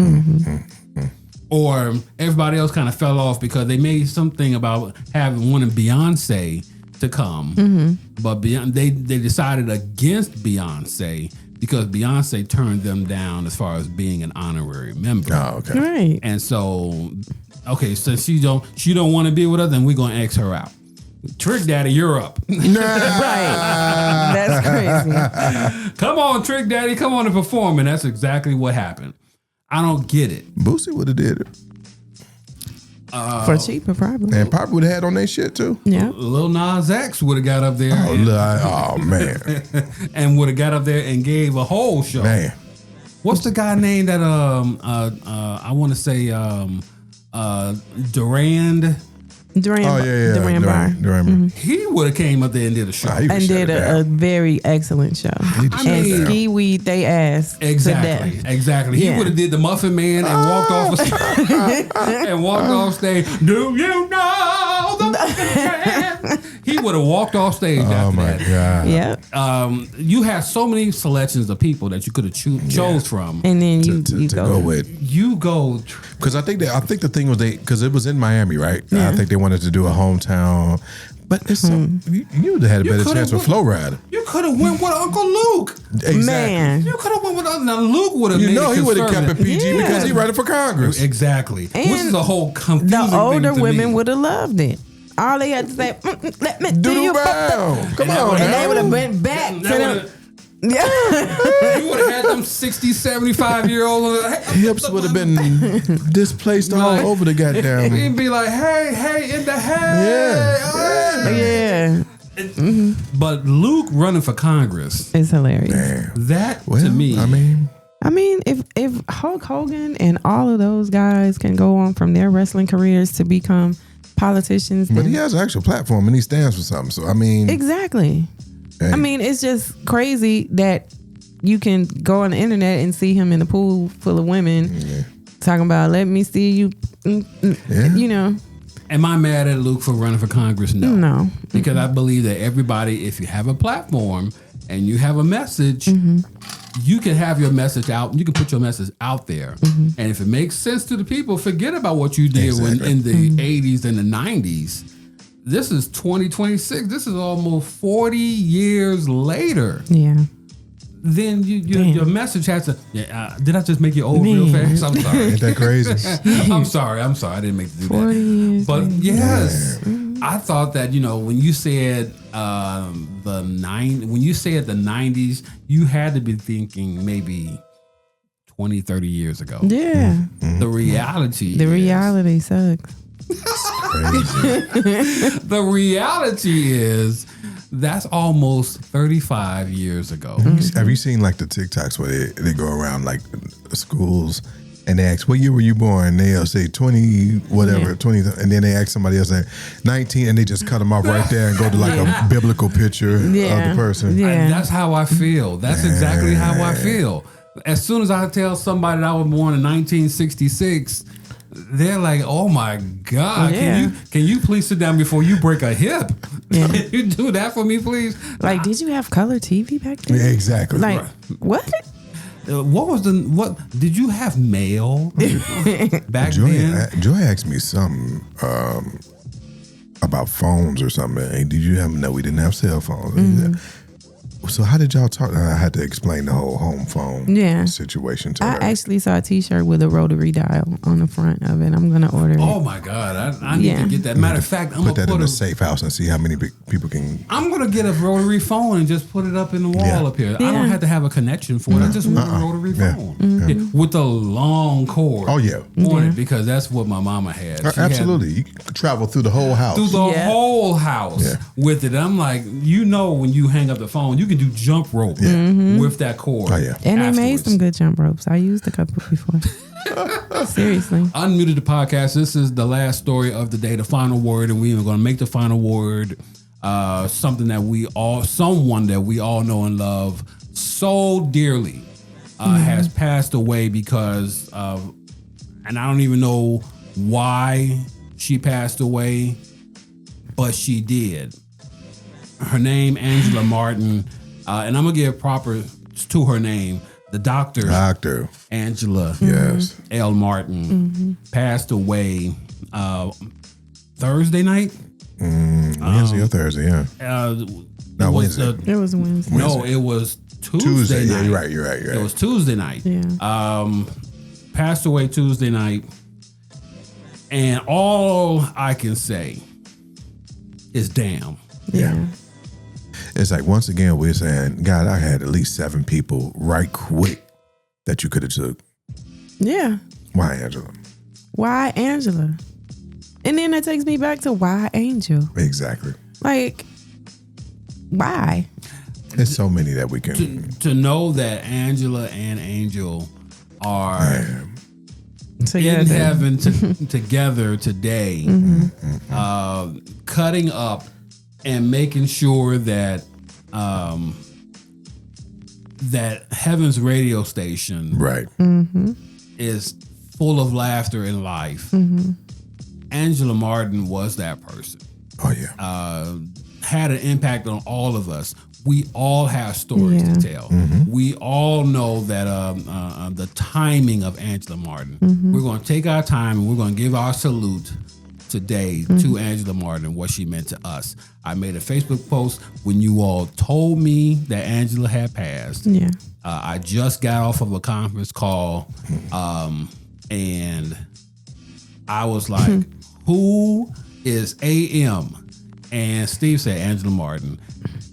Or everybody else kind of fell off because they made something about wanting Beyonce to come, but they decided against Beyonce because Beyonce turned them down as far as being an honorary member. Oh, okay. Right. And so, since she don't want to be with us, then we're gonna X her out. Trick Daddy, you're up. Right. That's crazy. Come on, Trick Daddy, come on and perform, and that's exactly what happened. I don't get it. Boosie would have did it. For cheaper, probably. And probably would have had on their shit too. Yeah. Lil Nas X would have got up there. Oh man. And would have got up there and gave a whole show. Man. What's the guy name that I want to say Durand? Durand Bar. Durand. He would have came up there and did a show. And did a very excellent show. And ski weed they ass. Exactly. He would have did the Muffin Man and walked off stage. Do you know the He would have walked off stage after my that. God. Yeah. You have so many selections of people that you could have chose from. And then you to go. go with. You go. Because I think the thing was because it was in Miami, right? Yeah. I think they wanted to do a hometown, but it's you had a better chance with Flow Rider. You could have went with Uncle Luke. Exactly. Man. You could have went with now Luke would have. You made know it he would have kept it conservative. PG Yeah. because he running for Congress. Exactly. Which And is a whole confusing The older thing to women me. would have loved it. All they had to say, let me do Doodle you. bound. Come on, And they would have now. went back to That them. would've- Yeah. You would have had them 60, 75-year-olds. Hips would have been displaced all Right. over the goddamn. He'd be like, hey, in the head. Yeah. Yeah. But Luke running for Congress, It's hilarious. Damn. that Well, to me, I mean, if Hulk Hogan and all of those guys can go on from their wrestling careers to become politicians, But then he has an actual platform and he stands for something. So I mean, exactly. hey. I mean, it's just crazy that you can go on the internet and see him in a pool full of women talking about, let me see you, you know. am I mad at Luke for running for Congress? No. No. Because I believe that everybody, if you have a platform and you have a message, you can have your message out. You can put your message out there. And if it makes sense to the people, forget about what you did Exactly. in the 80s and the 90s. This is 2026. This is almost 40 years later. Yeah. Then your message has to. Did I just make you old real Man. fast? I'm sorry. Ain't that crazy? I'm sorry. I didn't make you do 40 that. years But later. yes, I thought that when you said when you said the 90s, you had to be thinking maybe 20, 30 years ago. Yeah. The reality. The is- reality sucks. Crazy. The reality is that's almost 35 years ago. Have you seen like the TikToks where they go around like schools and they ask, what year were you born? They'll say 20, whatever, Yeah. 20. And then they ask somebody else, say 19, and they just cut them off right there and go to like a biblical picture of the person. Yeah. And that's how I feel. That's exactly how I feel. As soon as I tell somebody that I was born in 1966, they're like, "Oh my God! Yeah. Can you please sit down before you break a hip? Yeah. Can you do that for me, please?" Like, did you have color TV back then? Yeah, exactly. Like, Right. what? What did you have mail back then? Joy asked me something about phones or something. Hey, did you have? No, we didn't have cell phones. So how did y'all talk? I had to explain the whole home phone situation to I her. actually saw a T-shirt with a rotary dial on the front of it. I'm gonna order it. Oh my God! I need to get that. Matter of fact, I'm put that gonna in put a safe house and see how many people can. I'm gonna get a rotary phone and just put it up in the wall Yeah. up here. I Yeah. don't have to have a connection for it. I just want a rotary Yeah. phone with the long cord. Oh, yeah. on it because that's what my mama had. She had Absolutely, you can travel through the whole house. through the Yeah. whole house Yeah. with it. I'm like, when you hang up the phone, you can do jump rope with that cord. Oh, yeah. And they made afterwards. some good jump ropes. I used a couple before. Seriously. Unmuted the podcast. This is the last story of the day, the final word, and we are going to make the final word someone that we all know and love so dearly has passed away because of, and I don't even know why she passed away, but she did. Her name, Angela Martin, and I'm gonna give proper to her name. The doctor. Angela Yes. L. Martin passed away Thursday night. Wednesday or Thursday, yeah. No, Wednesday. It was Wednesday. No, it was Tuesday Tuesday. night. Yeah, you're right. It was Tuesday night. Yeah. Passed away Tuesday night. And all I can say is damn. Yeah. It's like, once again, we're saying, God, I had at least 7 people right quick that you could have took. Yeah. Why, Angela? Why Angela? And then that takes me back to why Angel? Exactly. Like, why? There's so many that we can. To know that Angela and Angel are in heaven together today, cutting up and making sure that that Heaven's radio station Right. is full of laughter and life. Angela Martin was that person. Oh yeah. Had an impact on all of us. We all have stories to tell. We all know that the timing of Angela Martin. We're going to take our time and we're going to give our salute today to Angela Martin, what she meant to us. I made a Facebook post when you all told me that Angela had passed. Yeah. I just got off of a conference call, and I was like, who is AM? And Steve said Angela Martin.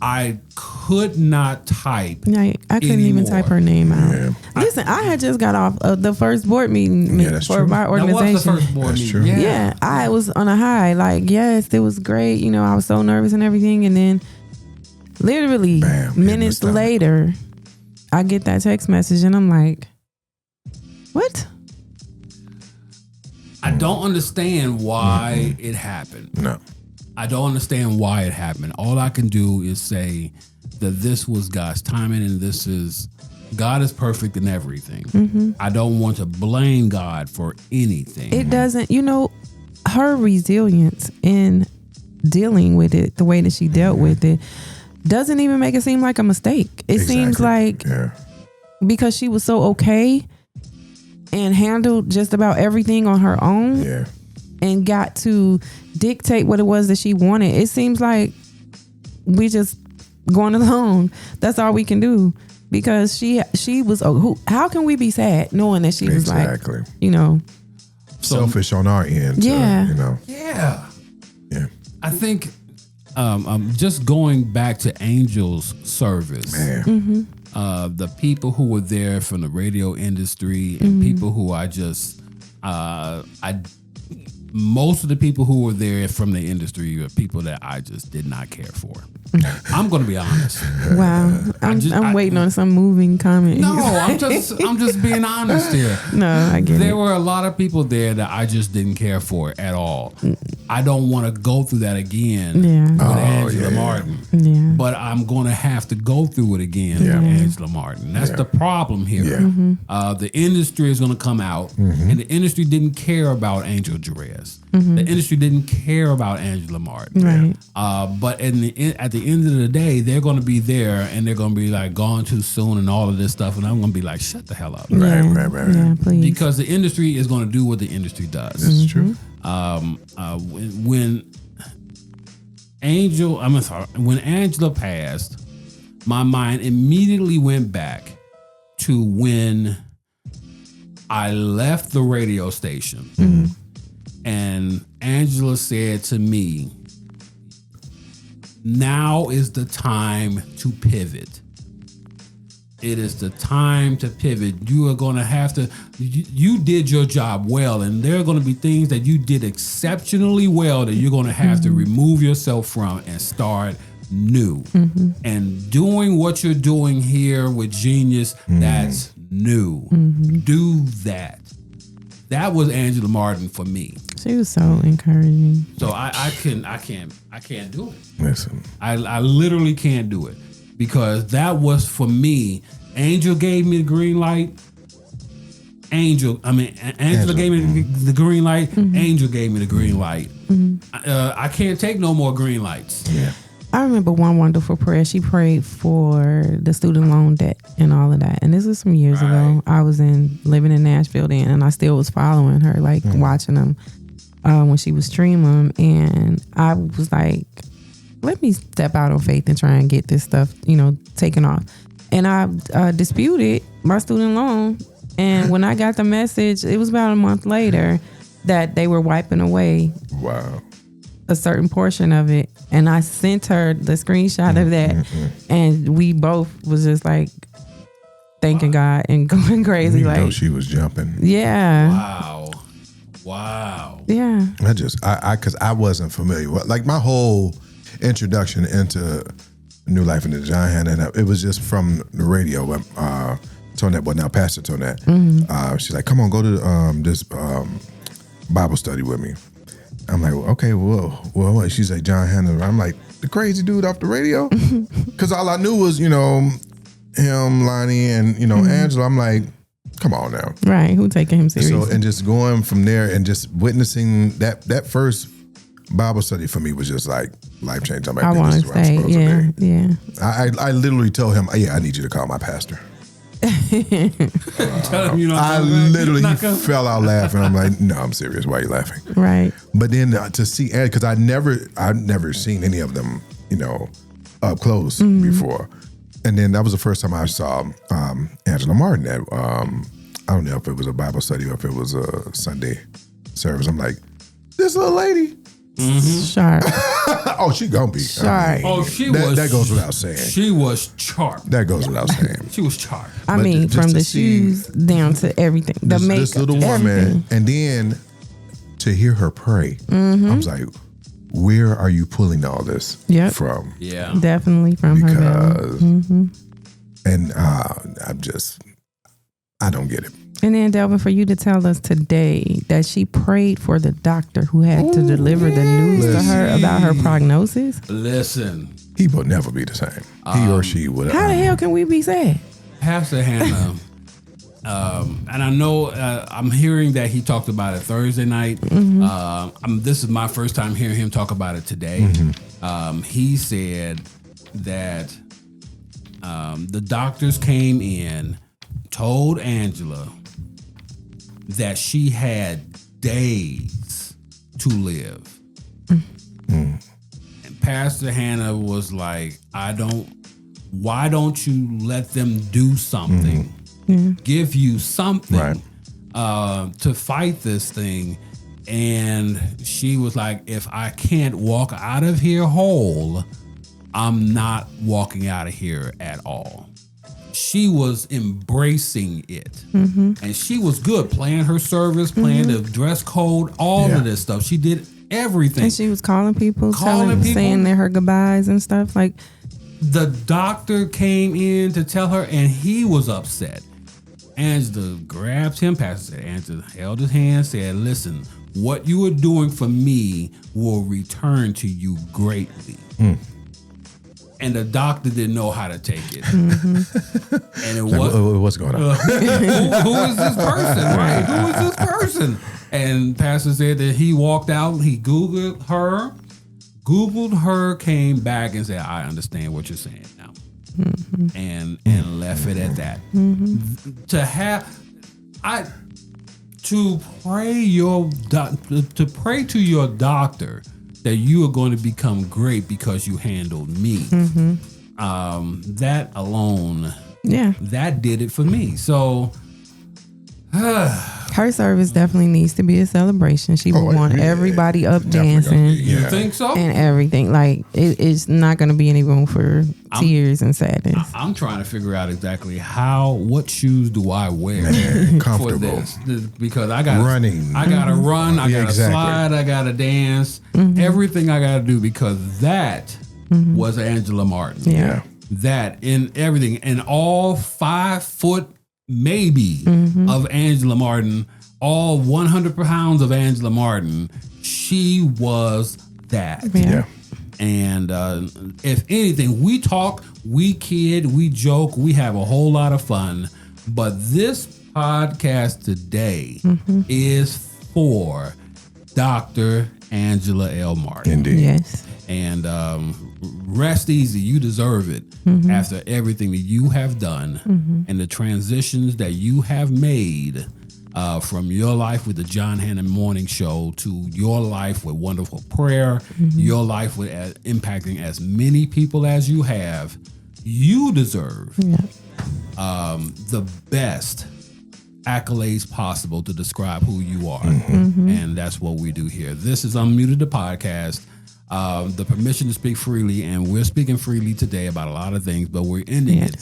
I could not type. No, I couldn't even type her name out. Yeah. Listen, I had just got off of the first board meeting for my organization. That was the first board meeting. Yeah, I was on a high. Like, yes, it was great. You know, I was so nervous and everything. And then literally minutes later, I get that text message and I'm like, what? I don't understand why it happened. No. I don't understand why it happened. All I can do is say that this was God's timing and God is perfect in everything. I don't want to blame God for anything. It doesn't, her resilience in dealing with it, the way that she dealt with it, doesn't even make it seem like a mistake. It seems like because she was so okay and handled just about everything on her own and got to dictate what it was that she wanted. It seems like we just going along. That's all we can do because she was. How can we be sad knowing that she was like, selfish on our end. Yeah. Yeah. I think just going back to Angel's service, the people who were there from the radio industry and people who I just most of the people who were there from the industry are people that I just did not care for. I'm going to be honest. Wow, I'm waiting on some moving comment. No, I'm just being honest here. No, I get it. There were a lot of people there that I just didn't care for at all. I don't want to go through that again with Angela Martin. Yeah. But I'm going to have to go through it again with Angela Martin. That's the problem here. The industry is going to come out, and the industry didn't care about Angel Jerez. The industry didn't care about Angela Martin. Right. But at the end of the day, they're going to be there, and they're going to be like gone too soon and all of this stuff, and I'm going to be like, shut the hell up. Right. Yeah, please. Because the industry is going to do what the industry does. This is true. When Angela passed, my mind immediately went back to when I left the radio station, and Angela said to me, "Now is the time to pivot. It is the time to pivot. You are going to have to, you did your job well, and there are going to be things that you did exceptionally well that you're going to have to remove yourself from and start new. And doing what you're doing here with Genius, that's new. Do that." That was Angela Martin for me. She was so encouraging. So I can't do it. Listen, I literally can't do it because that was for me. Angel gave me the green light. Angela gave me the green light. Angel gave me the green light. I can't take no more green lights. Yeah. I remember one wonderful prayer. She prayed for the student loan debt and all of that. And this was some years ago. I was living in Nashville then, and I still was following her, like watching them when she was streaming. And I was like, let me step out on faith and try and get this stuff, taken off. And I disputed my student loan. And when I got the message, it was about a month later that they were wiping away a certain portion of it. And I sent her the screenshot of that. And we both was just like thanking God and going crazy. Like she was jumping. Yeah. Wow. Yeah. Because I wasn't familiar with, like, my whole introduction into New Life in the John Hannah, it was just from the radio. Tonette, well, now Pastor Tonette, she's like, come on, go to this Bible study with me. I'm like, okay, well, she's like, John Hannah. I'm like, the crazy dude off the radio? Because all I knew was, him, Lonnie, and, Angela. I'm like, come on now. Right, who taking him seriously? So, and just going from there and just witnessing that first Bible study for me was just like life changing. I want to say, yeah. I literally told him, I need you to call my pastor. Tell him you know. I literally fell out laughing. I'm like, no, I'm serious. Why are you laughing? Right. But then to see, because I've never seen any of them, up close before. And then that was the first time I saw Angela Martin at, I don't know if it was a Bible study or if it was a Sunday service. I'm like, this little lady. Sharp. Oh, she gonna be. Sharp. That goes without saying. She was sharp. That goes without saying. She was sharp. I mean, from the shoes down to everything. The makeup. This little woman. And then to hear her pray, I was like, where are you pulling all this from? Yeah. Definitely from her belly. And I don't get it. And then, Delvin, for you to tell us today that she prayed for the doctor who had to deliver the news to her about her prognosis. Listen. He will never be the same. He or she would. How the hell can we be sad? Pastor Hannah, and I know I'm hearing that he talked about it Thursday night. This is my first time hearing him talk about it today. He said that the doctors came in, told Angela that she had days to live. And Pastor Hannah was like, why don't you let them do something? Give you something to fight this thing. And she was like, if I can't walk out of here whole, I'm not walking out of here at all. She was embracing it. And she was good, playing her service, playing the dress code, all of this stuff. She did everything. And she was calling people, saying her goodbyes and stuff. Like, the doctor came in to tell her, and he was upset. Angela grabbed him, Pastor said, Angela held his hand, said, listen, what you are doing for me will return to you greatly. And the doctor didn't know how to take it. And it was, what's going on? who is this person? Right? Who is this person? And Pastor said that he walked out, he Googled her, came back and said, I understand what you're saying now. And left it at that. To pray to your doctor that you are going to become great because you handled me. That alone, that did it for me. So her service definitely needs to be a celebration. She would want everybody up dancing. You think so? And everything. Like, it's not going to be any room for tears and sadness. I'm trying to figure out exactly what shoes do I wear for this? Because I got running. I got to run. I got to slide. I got to dance. Everything I got to do, because that was Angela Martin. Yeah. That in everything, and all 5 foot maybe of Angela Martin, all 100 pounds of Angela Martin, she was that. Yeah. And if anything, we talk, we kid, we joke, we have a whole lot of fun. But this podcast today is for Dr. Angela L. Martin. Indeed. Yes. And rest easy. You deserve it after everything that you have done and the transitions that you have made from your life with the John Hannon Morning Show to your life with Wonderful Prayer, your life with impacting as many people as you have. You deserve the best accolades possible to describe who you are. And that's what we do here. This is Unmuted, the podcast. The permission to speak freely, and we're speaking freely today about a lot of things, but we're ending it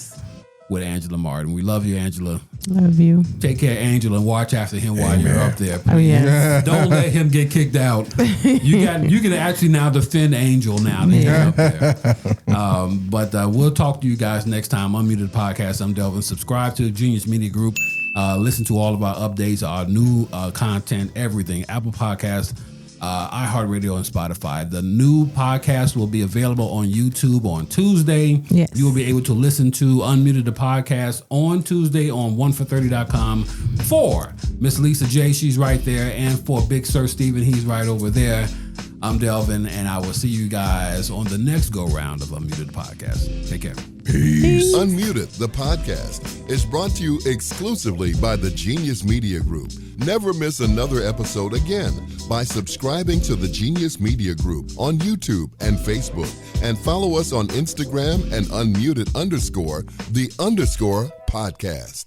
with Angela Martin. We love you, Angela. Love you. Take care of Angela and watch after him while you're up there. Please. Oh, yes. Don't let him get kicked out. You can actually now defend Angel now that you're up there. But we'll talk to you guys next time. Unmuted Podcast. I'm Delvin. Subscribe to the Genius Media Group. Listen to all of our updates, our new content, everything. Apple Podcasts, iHeartRadio, and Spotify. The new podcast will be available on YouTube on Tuesday. Yes. You will be able to listen to Unmuted the podcast on Tuesday on onefor30.com for Miss Lisa J. She's right there. And for Big Sir Steven, he's right over there. I'm Delvin, and I will see you guys on the next go round of Unmuted Podcast. Take care. Peace. Unmuted, the podcast, is brought to you exclusively by the Genius Media Group. Never miss another episode again by subscribing to the Genius Media Group on YouTube and Facebook, and follow us on Instagram and unmuted_the_podcast.